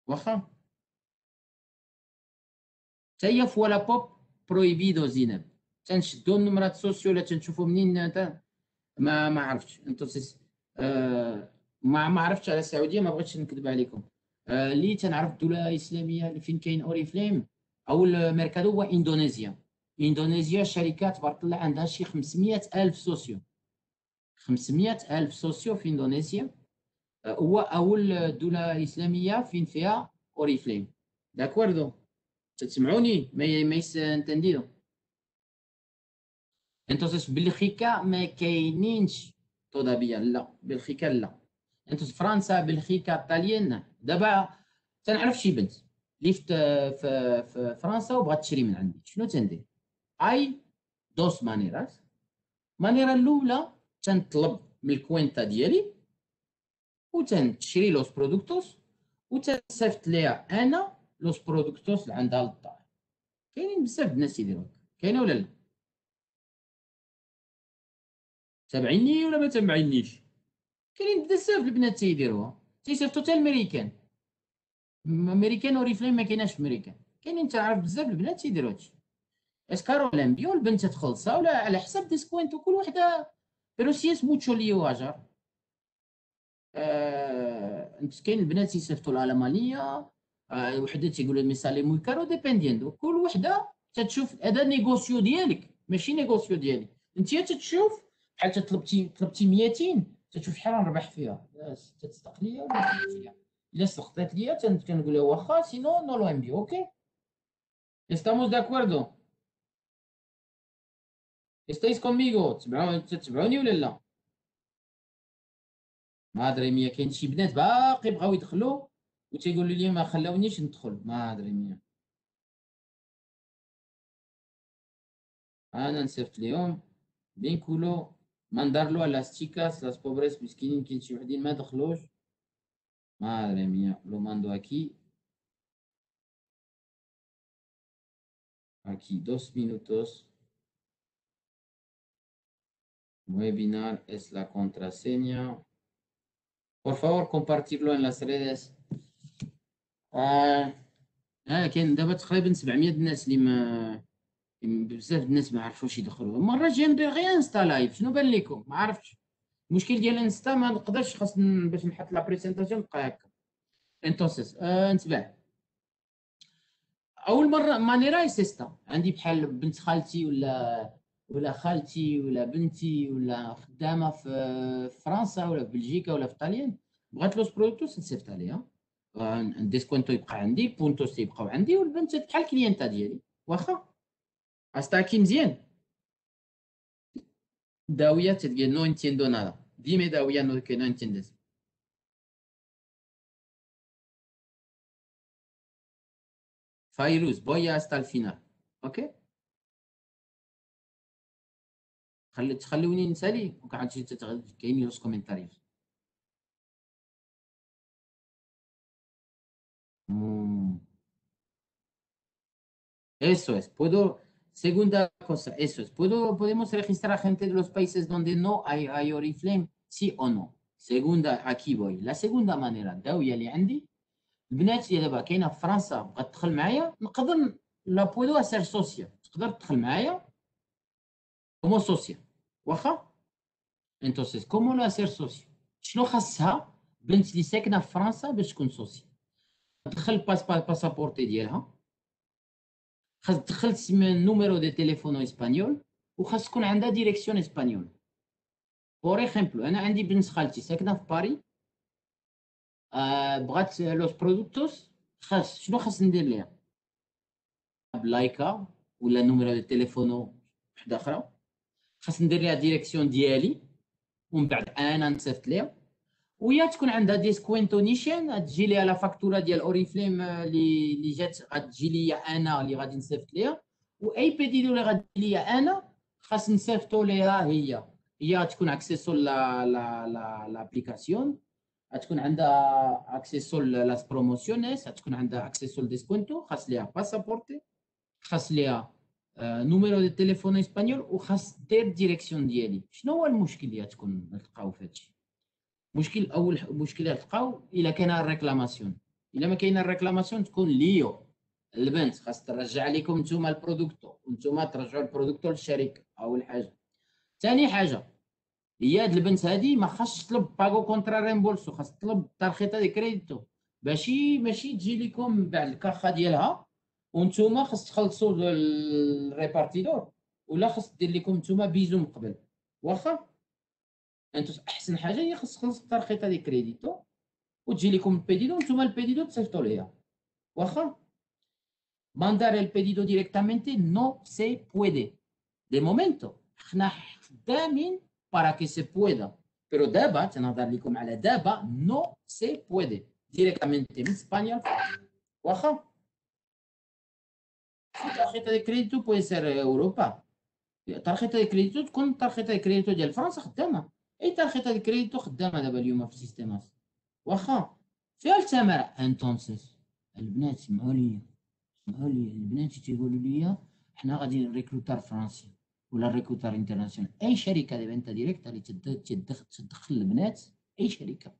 واخا. حتى هي فوالا بوب برويبيدو زينب. تنشدو النمرات سوسيو ولا تنشوفو منين ما عرفتش. انتونسيس ما عرفتش على السعوديه، ما بغيتش نكذب عليكم. اللي تنعرف الدوله الاسلاميه اللي فين كاين اوريفليم او الميركادو هو اندونيسيا. اندونيسيا شركات تبارك الله عندها شي 500 الف سوسيو. 500 الف سوسيو في اندونيسيا. هو اول دوله اسلاميه فين فيها اوريفليم. داكوردو، تسمعوني ما يستنديدو. انتوسيس بلجيكا ما كاينينش تودابيا، لا بلجيكا لا. انتوس فرنسا بلجيكا طاليان. دابا تنعرف شي بنت اللي في فرنسا وبغات تشري من عندي، شنو تندير؟ اي دوس مانيرات. مانيرا الاولى تنطلب من الكوينتا ديالي وتنشري لوس برودكتوس وتنصيفط ليها انا لوس برودكتوس اللي عندها للدار. كاينين بزاف الناس يديروا هكا، كاينه ولا لا؟ تابعيني ولا ما تابعينيش؟ كاينين بزاف البنات تيديروها، تيصيفطو حتى الميريكان. امريكان اوريفليم ما كايناش في امريكان. كاينين تعرف بزاف البنات تيديروا هادشي. اسكارو لامبيو البنت تخلصها ولا على حساب ديسكوينت وكل وحده. بيرو سي اس موتشو ليو اجر. انت كاين البنات تيصيفطوا لها المانيه. وحده تيقول لها ميسالي موي كارو ديبينديندو. كل وحده تتشوف هذا نيغوسيو ديالك ماشي نيغوسيو ديالي. انت تتشوف بحال طلبتي 200 تتشوف شحال نربح فيها. تصدق ليا ولا ما تصدقش ليا؟ الا صدقت ليا كنقول لها واخا، سينو نو لو انبيو. اوكي، estamos de acuerdo. estáis conmigo. تتبعوني ولا لا؟ ما ادري ميا. كاين شي بنات باقي بغاو يدخلوا وتيقولوا لي ما خلاونيش ندخل. ما ادري ميا. انا نصيفط ليهم بينكولو ماندارلو على ستيكاس لاس بوبريس مسكينين. كاين شي وحدين ما دخلوش. ما ادري ميا. لو ماندو aquí 2 minutos. Webinar es la contraseña. Por favor compartirlo en las redes. كاين دابا تقريبا 700 الناس اللي ما بزاف الناس ما عرفوش يدخلوا. المره الجايه ندير غير انستا لايف. شنو بان لكم؟ ما عرفتش. المشكل ديال انستا ما نقدرش، خاص باش نحط لا بريزنطاسيون نبقى هكا. انتونسيس نتبع. اول مره ماني راي سيستا عندي بحال بنت خالتي ولا خالتي ولا بنتي ولا خدامه في فرنسا ولا في بلجيكا ولا في طاليان، بغات لوس برودكتوس نصيفط عليها. ديسكونتو يبقى عندي، بونتوس يبقاو عندي، والبنت بحال كلينتا ديالي. واخا استاكي مزيان. داويه تلقى نو انتيندو نادا. ديما داويه نو كي نو انتيندس. فايروز بويا استا الفينال. اوكي، تخلوني نسالي وقعد شي كاين لوس كومنتاريوس. Eso es. Segunda cosa, eso es. Podemos registrar gente de los países donde no hay Oriflame, sí o no. Segunda, aquí voy. La segunda manera, الداوية اللي عندي البنات اللي دابا كاينه في فرنسا بغات تدخل معايا، نقدر لا بودو اسير سوسيا تقدر تدخل معايا كومو سوسيا. واخا. انتوسيس كومو لا سير سوسيا. شنو خاصها بنت اللي ساكنه في فرنسا باش تكون سوسيا؟ تدخل باسابورتي ديالها، خاص تدخل نوميرو دي تليفونو اسبانيول، وخاص تكون عندها ديريكسيون اسبانيول. فور اكزومبل انا عندي بنت خالتي ساكنه في باري، بغات لوس برودكتوس. شنو خاص ندير ليها؟ بلايكا ولا نوميرو دي تليفونو وحده اخرى، خاص ندير ليها ديريكسيون ديالي ومن بعد انا نصيفط ليها. ويا تكون عندها ديسكوينتو نيشان، تجي ليها لا فاكتوره ديال اوريفليم اللي جات غتجي ليا انا اللي غادي نصيفط ليها، واي بيديدو اللي غادي ليا انا خاص نصيفطو ليها هي تكون اكسيسو لابليكاسيون، غتكون عندها اكسيسو لاس بروموسيونيس، غتكون عندها اكسيسو لديسكونتو، خاص ليها باسابورتي، خاص ليها نوميرو ديال التليفون اسبانيول، وخاص دير الديريكسيون ديالي. شنو هو المشكل اللي غتكون تلقاو في هادشي؟ اول مشكل اللي غتلقاو الا كاينه الريكلاماسيون، الا ما كاينه الريكلاماسيون تكون ليو البنت خاص ترجع لكم نتوما البرودكتو، وانتوما ترجعوا البرودكتو للشركه. اول حاجه. ثاني حاجه، هي هاد البنت هادي ما خاصش تطلب باغو كونترا ريمبولسو، خاص تطلب تارخيطه دي كريديتو، ماشي تجي لكم من بعد الكارخه ديالها وانتوما خاص تخلصوا الريبارتيدور، ولا خاص دير لكم نتوما بيزو من قبل. واخا انتو احسن حاجه هي خاص تخلص التارخيطه دي كريديتو وتجي لكم البيديدو، وانتوما البيديدو تصيفطوا ليها. واخا mandar el pedido directamente no se puede de momento. احنا خدامين para que se pueda، pero دابا تنهضر لكم على دابا no se puede directamente من اسبانيا. واخا tarjeta de crédito puede ser اوروبا، tarjeta de crédito تكون tarjeta de crédito ديال فرنسا خدامه، اي tarjeta de crédito خدامه دابا اليوم في السيستيمات. واخا فيها الثمره. انتونسيس البنات سمعوا لي، البنات تيقولوا لي حنا غادي نريكروتار فرنسي ولا ريكروتار انترناسيونال. اي شركه دابا انت ديريكت اللي تدخل البنات، اي شركه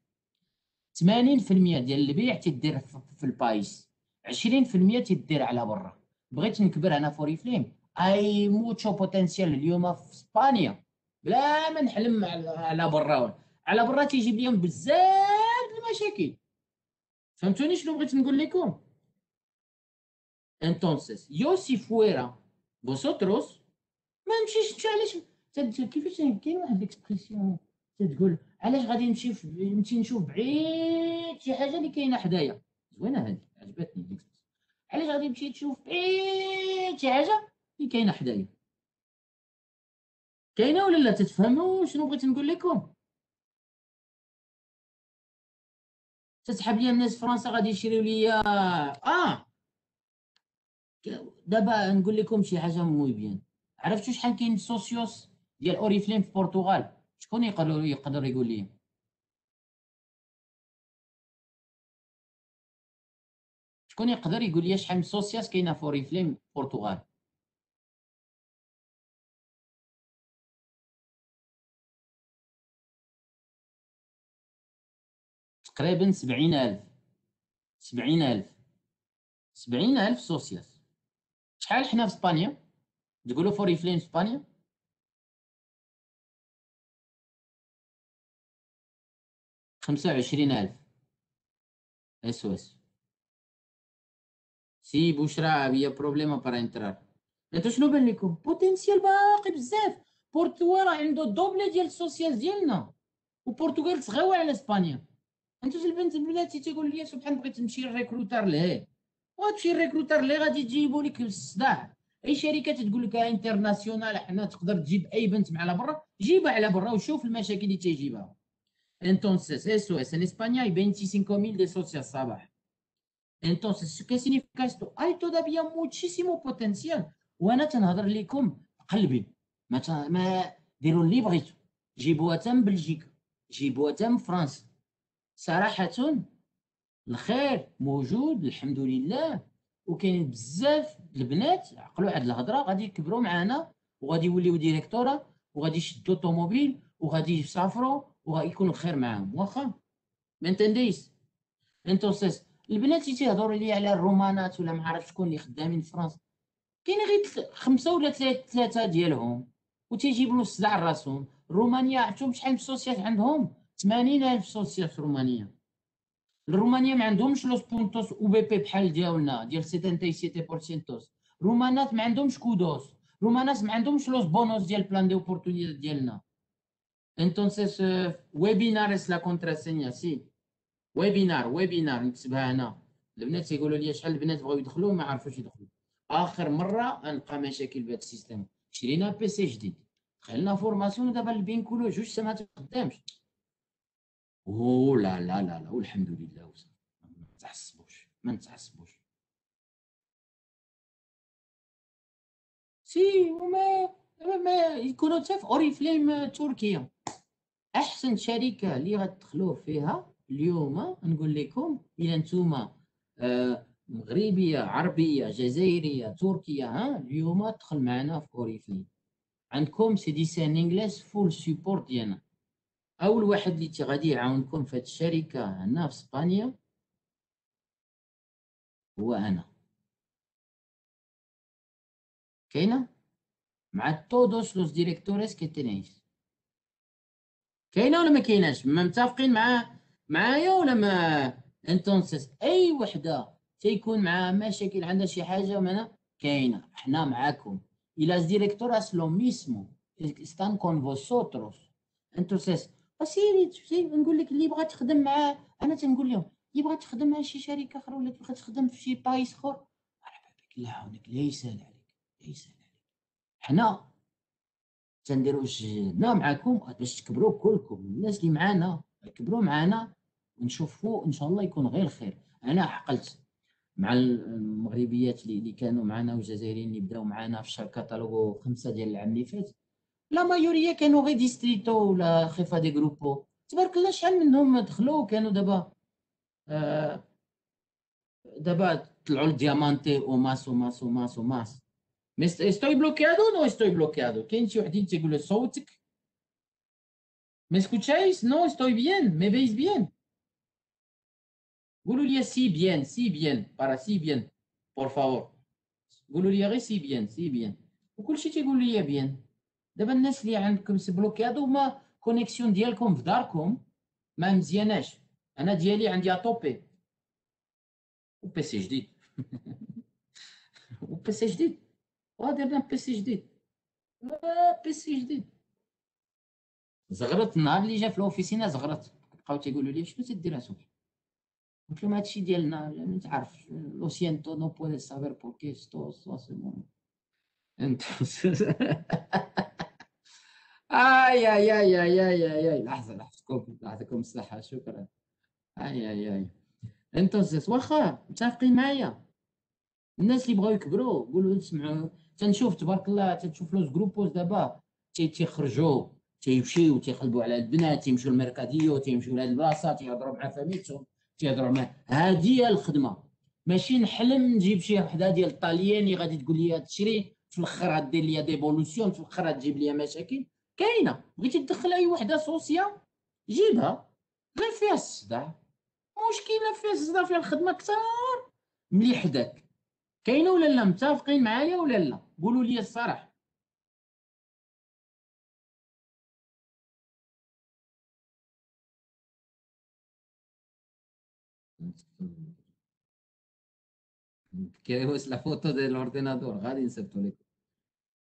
80% ديال البيع تيدير في البايس، 20% تيدير على برا. بغيت نكبر انا فوري فليم اي موتشو بوتنسيال اليوم في اسبانيا بلا ما نحلم على برا. على برا تيجيب لهم بزاف المشاكل. فهمتوني شنو بغيت نقول لكم؟ Entonces, yo si fuera vosotros ما نمشيش نمشي. علاش كيفاش كاين واحد الاكسبرسيون تتقول علاش غادي نمشي نشوف بعيد شي حاجه اللي كاينه حدايا؟ زوينه هذه، عجبتني. علاش غادي نمشي نشوف بعيد شي حاجه اللي كاينه حدايا؟ كاينه ولا لا؟ تتفهموا شنو بغيت نقول لكم؟ تسحب لي الناس فرنسا غادي يشريو لي دابا نقول لكم شي حاجه موي بيان. عرفتوا شحال كاين سوسيوس ديال اوريفليم في البرتغال؟ شكون يقدر يقول لي؟ شكون يقدر يقول لي شحال من سوسياس كاينه في اوريفليم في البرتغال؟ تقريبا 70,000. 70,000. 70,000 سوسياس. شحال حنا في اسبانيا؟ تقولوا في اوريفليم في اسبانيا 25,000 اس او اس. سي بشرى هي بروبليما بارا انترار. انتو شنو بان لكم؟ بوتنسيال باقي بزاف. راه عنده الدوبله ديال السوسيال ديالنا، وبرتغال صغيوه على اسبانيا. انتو البنات تيقول لي سبحان بغيت نمشي للريكروتار لهي، وغتمشي للريكروتار اللي غادي تجيبوا لك الصداع. اي شركه تقول لك انترناسيونال حنا تقدر تجيب اي بنت مع على برا، جيبها على برا وشوف المشاكل اللي تيجيبها. Entonces, eso es. En España hay 25,000 de socios صباح. Entonces, ¿qué significa esto? Hay todavía muchísimo potencial. وانا تنهضر لكم قلبي، ما ديروا اللي بغيتوا، جيبوها تم بلجيكا، جيبوها تم فرنسا. صراحة الخير موجود الحمد لله، وكاين بزاف البنات عقلوا واحد الهضره غادي يكبروا معنا وغادي يوليو ديريكتورا وغادي يشدوا طوموبيل وغادي يسافروا وغادي يكون الخير معاهم. واخا ما انتنديش. انتوسيس البنات اللي تيهضروا لي على الرومانات ولا ما عرف شكون اللي خدامين في فرنسا، كاين غير 5 ولا 3 ديالهم وتيجيبوا له الصداع راسهم. رومانيا عرفتوا شحال من سوسيات عندهم؟ 80,000 سوسيات في رومانيا. رومانيا ما عندهمش لوس بونتوس او بي بي بحال ديالنا ديال 77%. رومانات ما عندهمش كودوس. رومانات ما عندهمش لوس بونوس ديال بلان دي اوبورتونيتي ديالنا. انتونسيس ويبينار اس لا كونتراسينيا سي ويبينار نكتبها انا. البنات تيقولوا لي شحال البنات بغاو يدخلوا ما عرفوش يدخلوا. اخر مره غنلقى مشاكل بهذا السيستم. شرينا بيسي جديد، دخلنا فورماسيون، دابا البين كله 2 سنوات ما خدامش. او لا لا لا لا والحمد لله وصافي. ما نتعصبوش ما نتعصبوش. سي ما يكونوا حتى في اوريفليم تركيا. احسن شركه اللي غتدخلوه فيها اليوم نقول لكم الا نتوما مغربيه عربيه جزائريه تركيا، اليوم دخل معنا في اوريفليم. عندكم سي دي سي ان انجليز فول سيبورت ديالنا. اول واحد اللي غادي يعاونكم في هذه الشركه هنا في اسبانيا هو انا. كاينه مع todos los directores que tenéis. كاينه ولا ما كايناش؟ ما متفقين معايا ولا ما؟ انتونسيس اي وحده تيكون معها مشاكل عندها شي حاجه معنا كاينه، حنا معاكم. الى las directoras lo mismo están con vosotros. انتونسيس سيري نقول لك اللي بغات تخدم مع، انا تنقول لهم اللي بغات تخدم مع شي شركه اخرى ولا بغات تخدم في شي بايس اخر، مرحبا بك الله يعاونك، لا يسهل عليك لا يسهل عليك. حنا تنديروا جهدنا معاكم باش تكبروا كلكم، الناس اللي معانا يكبروا معانا ونشوفوا ان شاء الله يكون غير خير. انا عقلت مع المغربيات اللي كانوا معنا والجزائريين اللي بداو معنا في شهر كاتالوغو 5 ديال العام اللي فات، لا مايوريا كانوا غير ديستريتو ولا خيفا دي جروبو. تبارك الله شحال منهم دخلوا كانوا دابا دابا طلعوا الديامانتي وماس وماس وماس وماس. مي استوي بلوكيادو نو استوي بلوكيادو. كاين شي وحدين تيقولوا صوتك. ¿Me escucháis? No, estoy bien. ¿Me veis bien? قولوا لي سي بيان سي بيان para سي بيان por favor. قولوا لي غير سي بيان سي بيان وكلشي تيقول لي بيان. دابا الناس اللي عندكم سي هادو ما كونيكسيون ديالكم في داركم ما مزياناش. انا ديالي عندي اطوبي وبيسي جديد وبيسي جديد ودرنا بيسي جديد بيسي جديد. زغرت النهار اللي جا في الاوفيسينا زغرت، بقاو تيقولوا لي شنو تدير اسوك؟ قلت لهم هادشي ديالنا ما تعرف لو سينتو نو بويديس سابر بوركي ستو سي بون انت. اي اي اي اي اي اي اي لحظه لحظتكم يعطيكم الصحه شكرا. اي اي اي انتونسيس واخا متفقين معايا. الناس اللي بغاو يكبروا قولوا نسمعوا. تنشوف تبارك الله تنشوف لوز جروبوز دابا تيخرجوا تيمشيو تيقلبوا على البنات تيمشيو الميركاديو تيمشيو لهاد البلاصه تيهضروا مع فاميتهم تيهضروا مع. هادي هي الخدمه، ماشي نحلم نجيب شي وحده ديال الطالياني غادي تقول لي تشري في الاخر غدير لي ديفولوسيون في الاخر غتجيب لي مشاكل. كاينه بغيتي تدخل اي وحده سوسيا جيبها غير فيها الصداع. مشكله فيها الصداع فيها الخدمه كثار ملي حداك. كاينه ولا لا؟ متفقين معايا ولا لا؟ قولوا لي الصراحه. كيروس لا فوتو ديال الاوردينادور غادي نصيفطو لكم.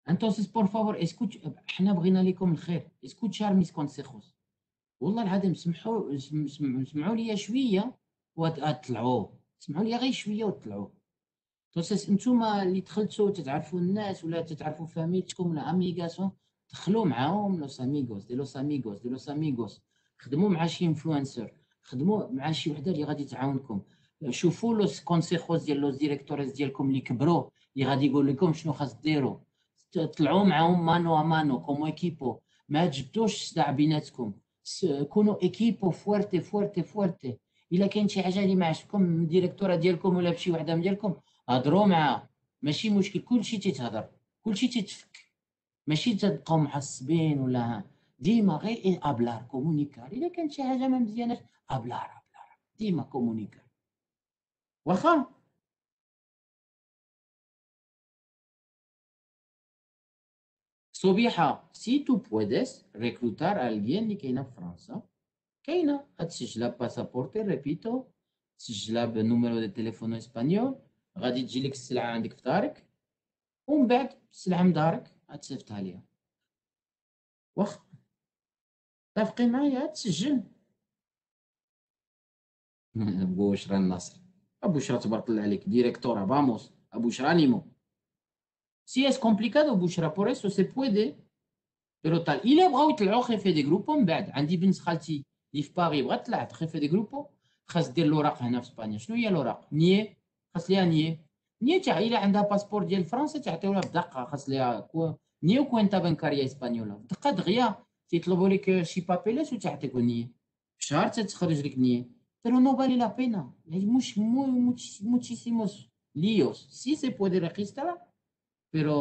انتونسيس بور فافور اسكوت حنا بغينا لكم الخير اسكوتشار ميس كونسيخوس. والله العظيم سمعوا لي شويه وطلعوا. سمعوا لي غير شويه وطلعوا. انتوسيس نتوما اللي دخلتوا تتعرفوا الناس ولا تتعرفوا فاميلتكم ولا اميغاسون دخلوا معاهم لوس اميغوس دي لوس اميغوس دي لوس اميغوس. خدموا مع شي انفلونسر، خدموا مع شي وحده اللي غادي تعاونكم. شوفوا لوس كونسيخوس ديال لوس ديريكتوريس ديالكم اللي كبروا اللي غادي يقول لكم شنو خاص ديروا. طلعوا معاهم مانو ا مانو كومو ايكيبو. ما جبتوش صداع بيناتكم. كونوا ايكيبو فوارتي فوارتي فوارتي. الا كاين شي حاجه اللي ما عجبكم من الديريكتوره ديالكم ولا بشي وحده من ديالكم هضروا معاه. ماشي مشكل كلشي تيتهضر كلشي تيتفك. ماشي تبقاو محصبين ولا ديما غير ابلار كومونيكار. الا كانت شي حاجه ما مزياناش ابلار ابلار ديما كومونيكار واخا. صبيحه سي تو بويديس ريكروتار alguien اللي كاينه في فرنسا كاينه غتسجلها باسابورتي ريبيتو تسجلها بنوميرو دي تليفون اسبانيول غادي تجي لك السلعه عندك في دارك ومن بعد السلعه من دارك غتصيفطها ليها. واخا متفقين معايا تسجل. بوشرى النصر ابو بشرى تبارك الله عليك ديريكتورا فاموس ابو بشرى انيمو. سي اس كومبليكادو بوشرى بور eso se puede pero tal الا بغاو يطلعوا خير في دي جروب. من بعد عندي بنت خالتي اللي في باغي بغات تطلع تخي في دي جروبو، خاص دير الوراق هنا في اسبانيا. شنو هي الوراق؟ نيي، خاص ليها نيي. نيي تاع الا عندها باسبور ديال فرنسا تعطيوها بدقه، خاص ليها نيي وكوينتا بنكاريا اسبانيولا بدقه دغيا. تيطلبوا لك شي بابيلات وتعطيك نيي، شهر تتخرج لك نيي. Pero no vale la pena. Es muchísimos líos. Sí se puede registrar, pero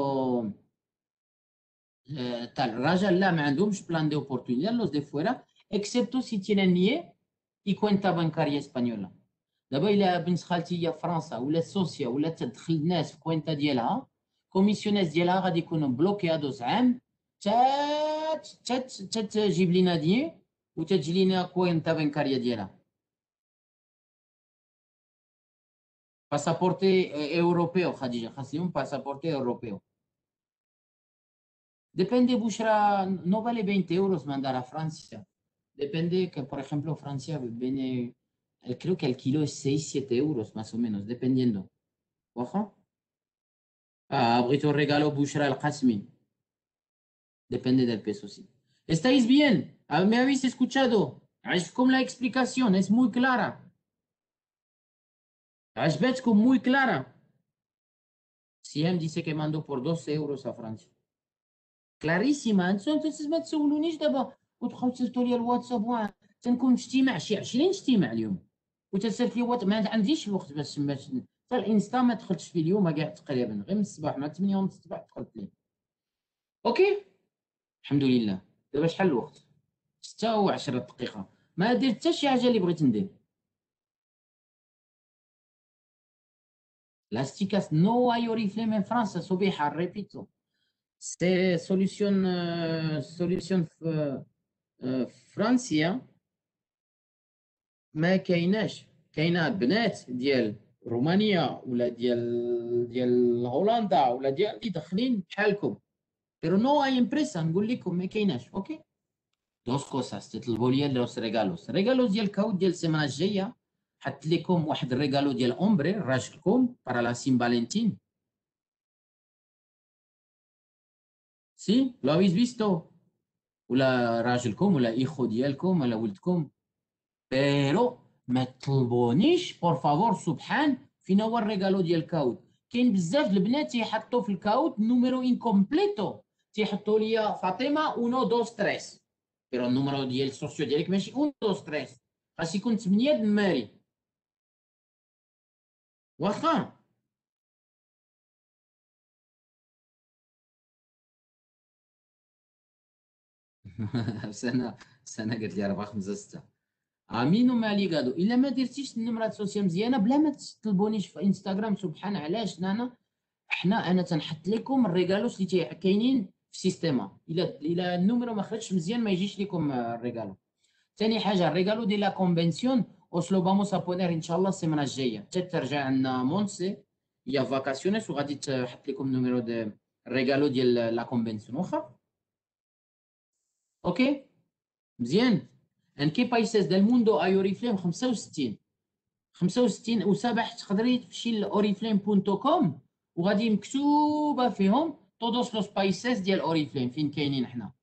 tal الرجال لا ما عندهمش بلان دي اوبورتونيتي los de fuera excepto si tienen NIE y cuenta bancaria española. دابا الا بنت خالتي هي في فرنسا ولا سوسيا ولا تدخل الناس في كوينتا ديالها، كوميسيونيز ديالها غادي يكونوا بلوكيادوز عام تجيب لينا دي وتجي لينا كوينتا بنكاريا ديالها. باسابورتي اوروبيو خديجه، خاص لهم باسابورتي اوروبيو. Depende بشرى no vale 20 euros mandar a Francia. Depende que, por ejemplo, Francia viene, creo que el kilo es 6, 7 euros más o menos, dependiendo. ¿Ojo? Abrito regalo Bushra al Qasmi. Depende del peso, sí. ¿Estáis bien? ¿Me habéis escuchado? عجبكم la explicación? Es muy clara. عجبتكم muy clara. Siem dice que mandó por 12 euros a Francia. كلاريسيما. انتم ما تسولونيش دابا وتبقاو تسلتوا لي الواتساب تنكون في اجتماع شي 20 اجتماع اليوم وتسالت لي ما عنديش الوقت باش حتى الانستا ما دخلتش فيه اليوم كاع تقريبا، غير من الصباح مع 8 ونص الصباح دخلت ليه. اوكي الحمد لله. دابا شحال الوقت؟ 6 و10 دقيقه. ما درت حتى شي حاجه اللي بغيت ندير. لاستيكاس نو ايوريفليم en فرنسا صبيحه ريبيتو سي سوليسيون في فرنسيا ما كايناش. كاينه بنات ديال رومانيا ولا ديال هولندا ولا ديال اللي داخلين بحالكم. بيرو نو اي امبريسا نقول لكم ما كايناش. اوكي دوس كوساس تطلبوا لي لوس ريغالوس ديال الكاود ديال السيمانه الجايه. حط لكم واحد الريغالو ديال اومبري راجلكم بارا لا سين فالنتين. سي لو هابيز فيستو ولا راجلكم ولا اخو ديالكم ولا ولدكم. بيرو ما تطلبونيش بور فافور سبحان فين هو الريغالو ديال الكاود. كاين بزاف البنات تيحطوا في الكاود نوميرو انكومبليتو، تيحطوا ليا فاطمه اونو دوس تريس. بيرو النوميرو ديال السوسيو ديالك ماشي اونو دوس تريس، خاص يكون 8 د الماري. واخا سنه قالت لي 4 5 6. امين ومالي قالوا الا ما درتيش النمره السوسيال مزيانه بلا ما تطلبونيش في انستغرام. سبحان علاش انا تنحط لكم الريغالوس اللي كاينين في السيستيما. الا النمره ما خرجش مزيان ما يجيش لكم الريغالو. ثاني حاجه الريغالو ديال لا كونفنسيون اوسلو فاموس ا بونير ان شاء الله السيمانه الجايه حتى ترجع عندنا مونسي هي فاكاسيونيس وغادي تحط لكم النميرو ديال الريغالو ديال لا كونفنسيون. واخا اوكي مزيان. ان كي بايسيس دال موندو اي اوريفليم 65 65 وسبح تقدري تمشي لاوريفليم بونتو كوم وغادي مكتوبه فيهم todos los países ديال اوريفليم فين كاينين. حنا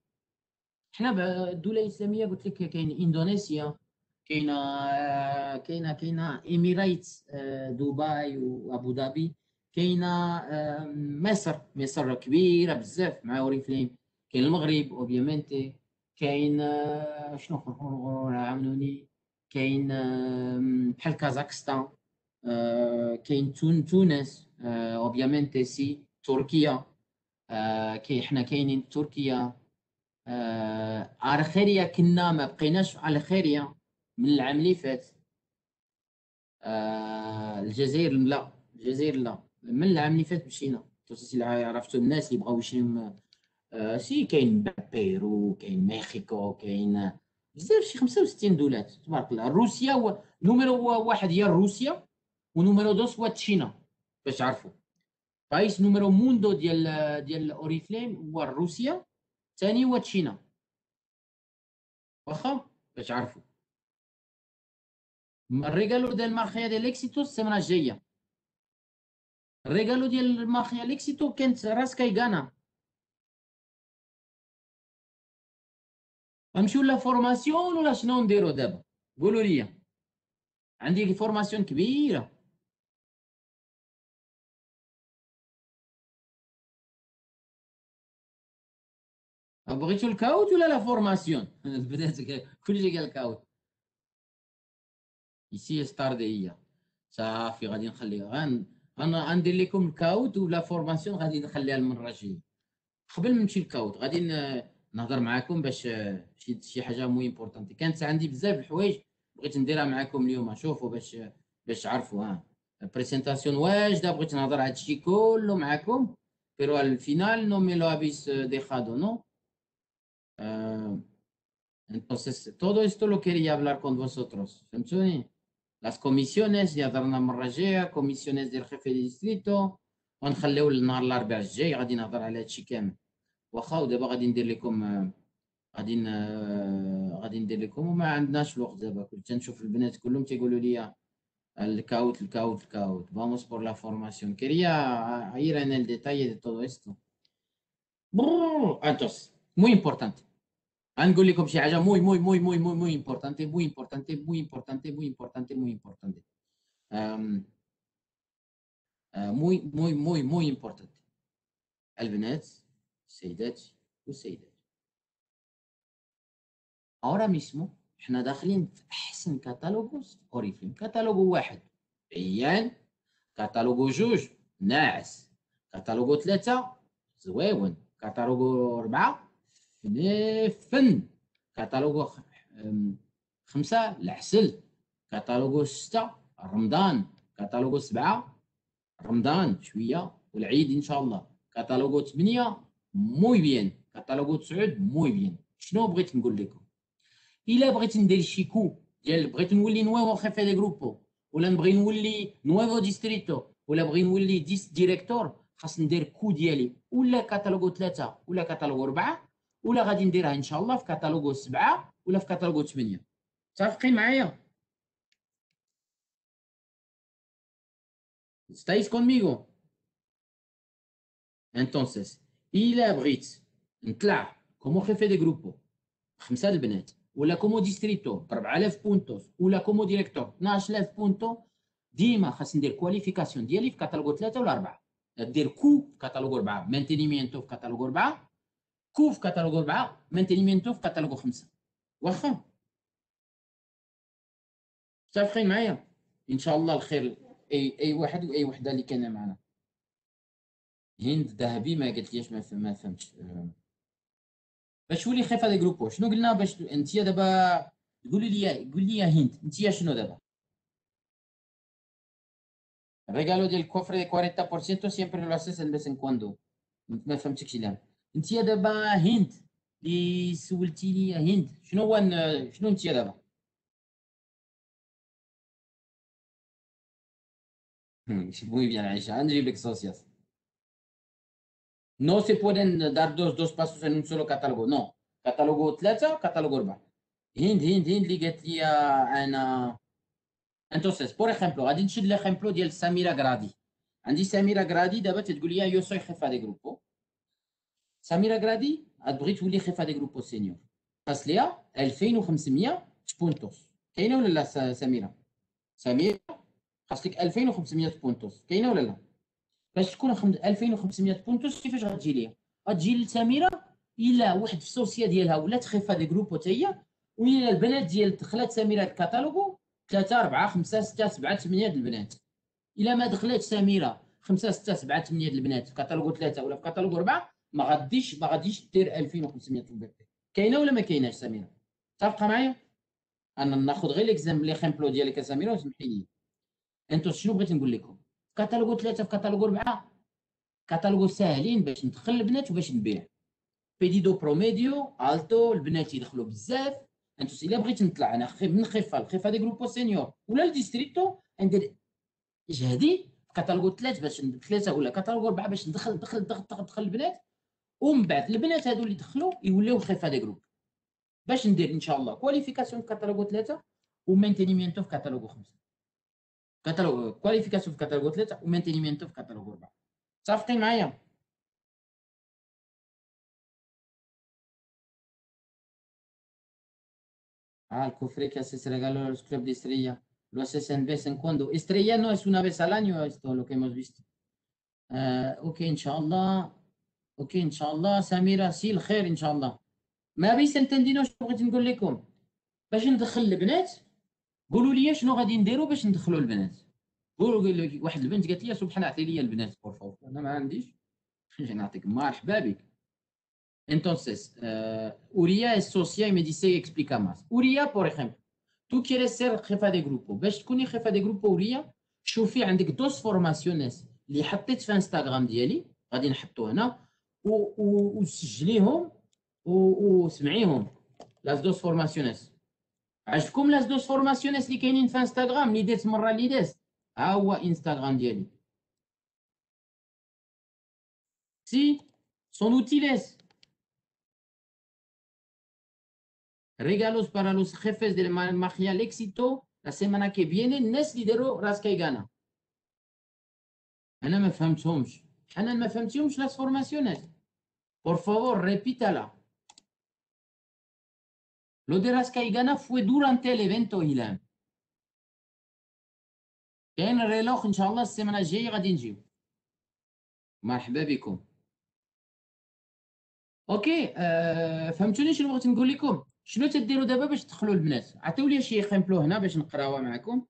الدوله الاسلاميه قلت لك كاين اندونيسيا، كاينه اميريت دبي وابو ظبي، كاينه مصر كبيره بزاف مع اوريفليم، كاين المغرب اوبيامنتي، كاين شنو عاونوني، كاين بحال كازاخستان، كاين تونس اوبيامنتي، سي تركيا، حنا كاينين في تركيا. على خيريا كنا ما بقيناش على خيريا من العام اللي فات. الجزائر لا، الجزائر لا، من العام اللي فات مشينا. عرفتوا الناس اللي بغاو يشريو سي كاين بيرو، كاين مكسيكو، كاين بزاف شي 65 دولات تبارك الله. روسيا نوميرو واحد هي روسيا ونوميرو دوس هو تشينا باش تعرفوا. بايس نوميرو موندو ديال اوريفليم هو روسيا، ثاني هو تشينا. واخا باش تعرفوا. الريغالو ديال المارخيا ديال ليكسيتو السيمانه الجايه. الريغالو ديال المارخيا ليكسيتو كانت راس كايغانا. نمشيو لا فورماسيون ولا شنو نديرو دابا؟ قولوا لي. عندي فورماسيون كبيره. بغيتو الكاوت ولا لا فورماسيون؟ البنات كلشي قال الكاوت. يسي ستار دي هي. صافي غادي نخليها انا غندير لكم الكاوت ولا فورماسيون غادي نخليها المره الجايه. قبل ما نمشي الكاوت غادي نهضر معاكم باش شي حاجه مو امبورطونتي. كانت عندي بزاف الحوايج بغيت نديرها معاكم اليوم. شوفوا باش تعرفوا. بريزنتاسيون واجده. بغيت نهضر على هادشي كله معاكم. pero al final no me lo habéis dejado, ¿no? Entonces, todo esto lo quería hablar con vosotros. فهمتوني؟ las comisiones يا هضرنا المره الجايه comisiones ديال الخيف ديال distrito. ونخليو النهار الاربعاء الجاي غادي نهضر على هادشي كامل. واخا ودابا غادي ندير لكم غادي ندير لكم وما عندناش الوقت دابا. كنت تنشوف البنات كلهم تيقولوا لي الكاوت الكاوت الكاوت. vamos por la formación. quería ir en el detalle de todo esto. Entonces, muy importante. غنقول لكم شي حاجه موي موي موي موي موي موي امبورطانتي موي امبورطانتي موي امبورطانتي موي امبورطانتي موي امبورطانتي موي موي موي موي امبورطانتي. البنات السيدات والسيدات ahora mismo احنا داخلين في احسن كاتالوجوس اوريفليم. كاتالوجو واحد عيان، كاتالوجو جوج ناعس، كاتالوجو ثلاثة زويون، كاتالوجو ربعة فن، كاتالوجو خمسة العسل، كاتالوجو ستة رمضان، كاتالوجو سبعة رمضان شوية والعيد إن شاء الله، كاتالوجو 8 موي بيان، كاتالوجو 9 موي بيان. شنو بغيت نقول لكم؟ إلا بغيت ندير شي كو ديال بغيت نولي نويفو خيفي دي جروبو ولا نبغي نولي نويفو ديستريتو ولا بغي نولي ديريكتور، خاص ندير كو ديالي ولا كاتالوجو 3 ولا كاتالوجو 4 ولا غادي نديرها ان شاء الله في كاتالوجو 7 ولا في كاتالوجو 8. متفقين معايا؟ estáis conmigo؟ entonces إلا بغيت نطلع كومو خيفي دي جروبو 5 البنات ولا كومو ديستريتو ب 4000 بونتوس ولا كومو ديريكتور 12000 بونتو، ديما خاص ندير كواليفيكاسيون ديالي في كاتالوجو 3 ولا 4. دير كو في كاتالوجو 4 مانتينيمينتو في كاتالوجو 4 كو في كاتالوجو 4 مانتينيمينتو في كاتالوجو 5. واخا متفقين معايا؟ ان شاء الله الخير. اي واحد واي وحده اللي كان معنا. هند ذهبي ما قالت ليش ما فهمتش. باش تولي خيفه دي جروبو شنو قلنا باش انت دابا قولي لي قول لي يا هند انت شنو دابا؟ الريغالو ديال الكوفر 40% سيمبري لو اساس de vez en cuando. ما فهمتكش الان. انت دابا هند اللي سولتي لي يا هند شنو هو شنو انت دابا؟ muy bien عايشه غنجيب لك صوصياس. No se pueden dar dos pasos en un solo catálogo. No. كاتالوجو 3 كاتالوجو 4. هند اللي قالت لي انا. انتوسيس بور اكزومبل غادي نشد ليكزومبل ديال سميره غرادي. عندي سميره غرادي دابا تتقول لي يو سوي خيفا دي جروبو. سميره غرادي تبغي تولي خيفا دي جروبو سينيور خاص ليها 2500 بونتوس. كاينه ولا لا سميره؟ سميره خاص لك 2500 بونتوس. كاينه ولا لا؟ باش تكون 2500 بونتوس كيفاش غتجي ليا؟ غتجي لسميره الا واحد في السوسيه ديالها ولات خيفا دي جروبو حتى هي، وإلا البنات ديال دخلات سميره الكاتالوجو 3 4 5 6 7 8 د البنات. الا ما دخلاتش سميره 5 6 7 8 د البنات في كاتالوجو 3 ولا في كاتالوجو 4 ما غاديش دير 2500 في البيبي. كاينه ولا ما كايناش سميره؟ متفقه معايا؟ انا ناخذ غير ليكزامبل ديالك سميره وسمحي لي. انتو شنو بغيت نقول لكم؟ في كاتالوجو 3 في كاتالوجو 4 كاتالوجو ساهلين باش ندخل البنات وباش نبيع. بيديدو بروميديو التو البنات يدخلوا بزاف. انتو الا بغيت نطلع انا من خفه الخفه دي جروبو سينيور ولا الديستريتو ندير جهدي في كاتالوجو 3 باش 3 ولا كاتالوجو 4 باش ندخل البنات، ومن بعد البنات هادو اللي دخلوا يوليو خفه دي جروب باش ندير ان شاء الله كواليفيكاسيون في كاتالوجو 3 ومانتينيمينتو في كاتالوجو 5. كاتالوجو كواليفيكاسيون في كاتالوجو 3 ومانتينيمينتو في كاتالوجو 4. متفقين معايا؟ Ah, el cofre que hace se regaló a los clubes de Estrella. Lo haces en vez en cuando. Estrella no es una vez al año, esto lo que hemos visto. Ok, inshallah. Ok, inshallah. Samira, sí, الخير إن شاء الله. ما بيس entendido شنو بغيت نقول لكم. باش ندخل البنات قولوا لي شنو غادي نديروا باش ندخلوا البنات. قولوا لي واحد البنت قالت لي سبحان اعطي لي البنات بور فور. انا ما عنديش. نعطيك مرحبا بك. Entonces, Uria es socia y me dice explica más. Uria, por ejemplo, tú quieres ser jefa de grupo. باش تكوني jefa de grupo Uria, شوفي عندك دوس فورماسيونيس اللي حطيت في انستغرام ديالي غادي نحطو هنا وسجليهم وسمعيهم لاس دوس فورماسيونيس. عجبكم لاس دوس فورماسيونيس اللي كاينين في انستغرام اللي درت مره اللي دازت؟ ها هو انستغرام ديالي. سي son útiles. Regalos para los jefes de la magia al éxito. La semana que viene, الناس اللي داروا راس كيغانا. أنا ما فهمتهمش. حنان ما فهمتيهمش لاس فورماسيونيس. Por favor, repítala. Lo de راس كيغانا fue durante el evento إيلام. كاين الريلوخ إن شاء الله السيمانة الجاية غادي نجيو. مرحبا بكم. اوكي فهمتوني شنو بغيت نقول لكم؟ شنو تديروا دابا باش تدخلوا البنات؟ عطيو لي شي خيمبلو هنا باش نقراوها معكم.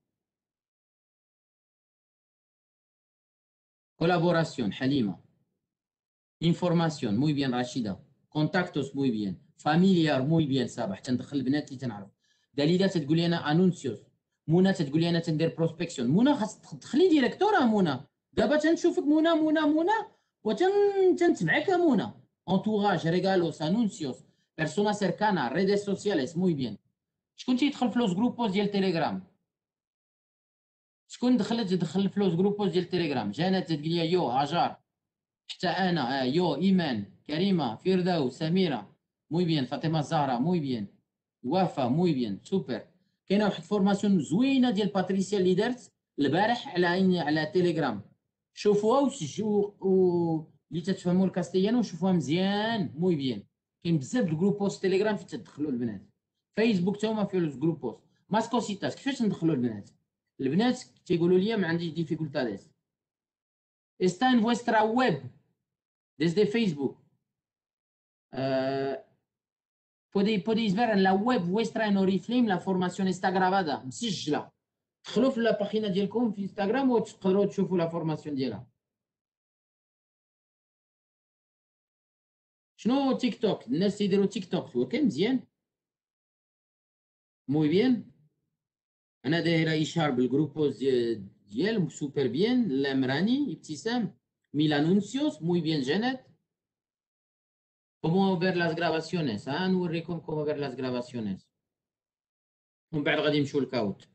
كولابوراسيون حليمه. انفورماسيون موي بيان رشيده. كونتاكتوس موي بيان. فاميليار موي بيان صباح حتى ندخل البنات اللي تنعرف. دليله تتقول لي انا انونسيوس. منى تتقول لي انا تندير بروسبكسيون. منى خاص تدخلي ديريكتوره منى. دابا تنشوفك منى تنتبعك منى. انتوراج ريغالوس انونسيوس بيرسونا سيركانا ريديز سوسياليس موي بيان. شكون تيدخل في لوز جروبوز ديال تيليجرام؟ شكون دخل في لوز جروبوز ديال تيليجرام؟ جنات تقول لي يو هاجر حتى انا يو ايمان كريمه فردوس سميره موي بيان فاطمه الزهراء موي بيان وفاء موي بيان سوبر. كاينه واحد فورماسيون زوينه ديال باتريسيا اللي دارت البارح على تيليجرام. شوفوها وسجلوا اللي تتفهموا الكاستيانو وشوفوها مزيان موي بيان. كاين بزاف د الجروبوز تيليجرام فين تدخلوا البنات. فيسبوك تا هما فيه الجروبوز. ماسكوسيتاس كيفاش ندخلوا البنات؟ البنات تيقولوا لي ما عنديش ديفيكولتاديس. está en vuestra web desde Facebook. podéis ver en la web vuestra en Oriflame la formación está grabada مسجله. دخلوا في الباغينا ديالكم في انستغرام وتقدروا تشوفوا لا فورماسيون ديالها. شنو تيك توك؟ الناس يديروا تيك توك هو كان مزيان موي بيان. انا دايره اشهار بالجروبوز ديال سوبر بيان. لامراني ابتسام ميلانونسيوس موي بيان جنات. cómo ver las grabaciones. نوريكم cómo ver las grabaciones ومن بعد غادي نمشيو للكاوت.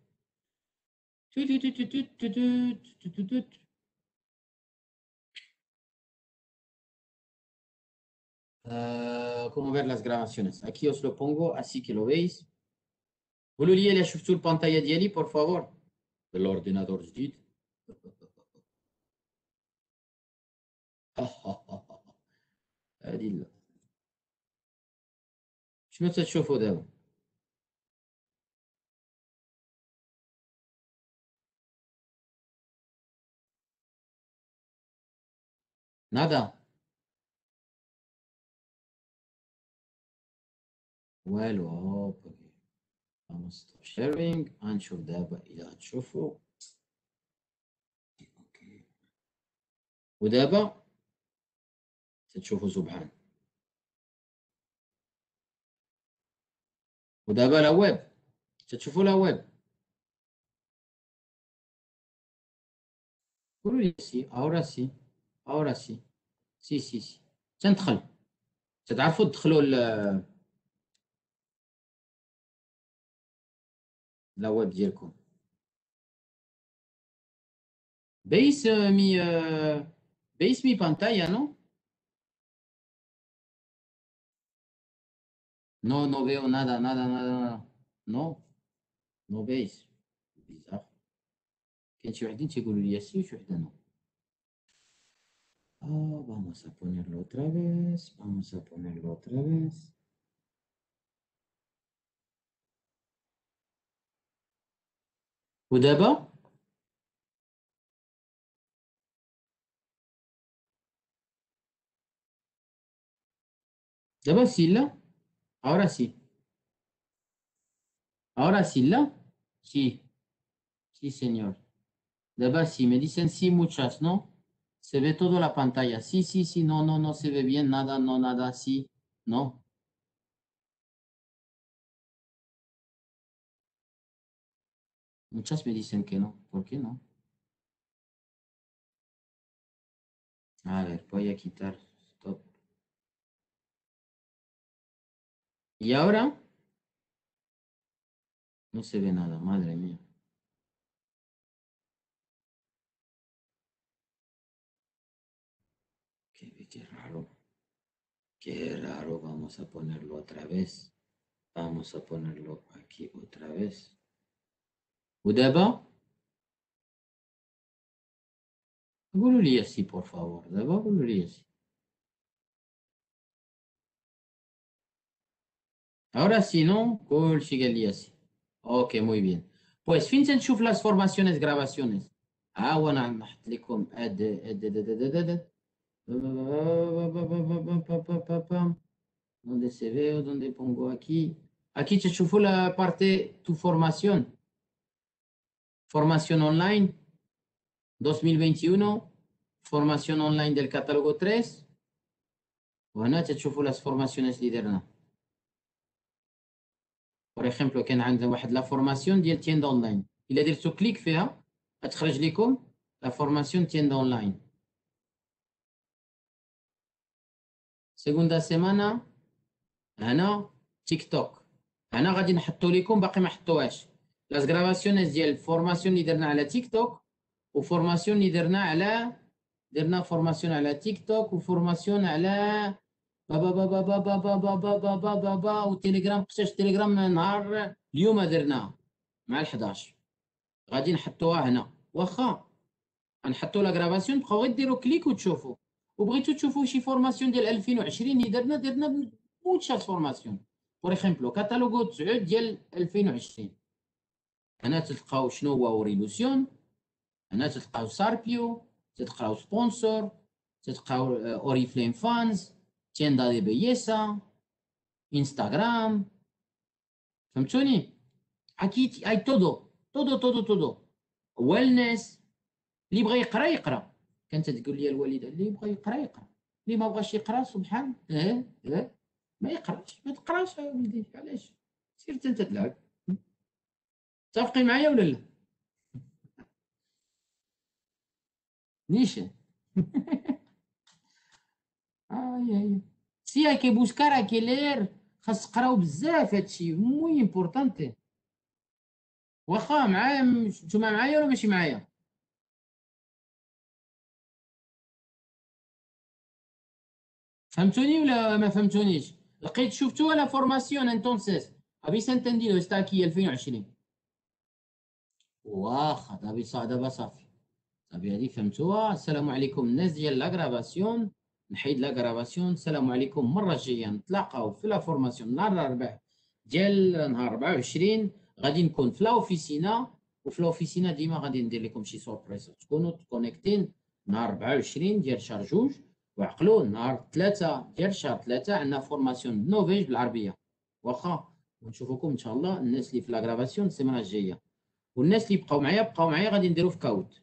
cómo ver las grabaciones. Aquí os lo pongo así que lo veis. قولوا لي الا شفتوا البانطايه ديالي por favor. الاورديناتور جديد. هادي شنو تتشوفوا دابا؟ نادا والو. هوب ستوب شيرينغ. غنشوف دابا الا غتشوفوا. اوكي ودابا تتشوفوا سبحان. ودابا لا ويب تتشوفوا لا ويب. قولوا لي سي اورا سي اورا سي سي سي سي تندخل. تتعرفوا تدخلوا لا ويب ديالكم. ¿Veis ¿veis mi pantalla, no? No, no veo nada, nada, nada, nada. No, no veis. Bizarre. كان شي وحدين تيقولوا لي سي وشي وحده نو. Vamos a ponerlo otra vez. Vamos a ponerlo otra vez. ودابا دابا سي لا ahora sí ahora sí لا sí sí señor دابا sí me dicen sí muchas no se ve toda la pantalla sí sí sí no no no se ve bien nada no nada sí no muchas me dicen que no ¿por qué no? A ver voy a quitar stop y ahora no se ve nada madre mía qué raro vamos a ponerlo otra vez vamos a ponerlo aquí otra vez ودابا قولوا لي سي por favor دابا قولوا لي سي ahora sí no كلشي قال لي سي اوكي muy bien pues فين تنشوف las formaciones grabaciones وانا نحط لكم اد donde se veo donde pongo aquí تشوفوا la parte tu formación online 2021 formación online del catálogo 3 وهنا تشوفوا las formaciones اللي درنا por ejemplo كان عندنا واحد لا فورماسيون ديال تيند اونلاين الا درتو كليك فيها غتخرج لكم لا فورماسيون تيند اونلاين سيغوندا سيمانا هنا تيك توك هنا غادي نحطو لكم باقي ما حطوهاش لاس غرافاسيونيز ديال الفورماسيون اللي درنا على تيك توك وفورماسيون اللي درنا فورماسيون على تيك توك وفورماسيون على بابا بابا بابا بابا بابا بابا بابا وتليجرام قصاش تليجرام نهار اليوم درناها مع ال11 غادي نحطوها هنا واخا غنحطوا لا غرافاسيون بقاو غير ديروا كليك وتشوفوا وبغيتو تشوفوا شي فورماسيون ديال 2020 اللي درنا موتشاس فورماسيون بور اكزومبل كاتالوغو 9 ديال 2020 هنا تلقاو شنو هو اوريلوسيون هنا تلقاو ساربيو تلقاو سبونسور تلقاو اوريفليم فانز تيندا دي بيسا انستغرام فهمتوني اكيد اي todo ويلنس اللي بغى يقرا يقرا كانت تقول لي الوالده اللي بغى يقرا يقرا اللي ما بغاش يقرا سبحان ما يقراش ما تقراش يا ولدي علاش سير انت تلعب متفقين معايا ولا لا نيشان اي سي هاكي بوسكار هاكي لير خاص تقراو بزاف هادشي موي امبورطانتي واخا معايا نتوما معايا ولا ماشي معايا فهمتوني ولا ما فهمتونيش لقيت شفتوا لا فورماسيون انتونسيس habéis entendido está aquí 2020 واخا دابا صافي صافي هذه فهمتوها السلام عليكم الناس ديال لا غرافاسيون نحيد لا غرافاسيون السلام عليكم المره الجايه نتلاقاو في لا فورماسيون نهار الاربعاء ديال نهار 24 غادي نكون في لا اوفيسينا وفي لا اوفيسينا ديما غادي ندير لكم شي سوربريز تكونوا كونيكتين نهار 24 ديال شهر جوج وعقلوا نهار 3 ديال شهر 3 عندنا فورماسيون نوفيج بالعربيه واخا ونشوفكم ان شاء الله الناس اللي في لا غرافاسيون السيمانه الجايه والناس اللي بقاو معايا غادي نديرو في كاوت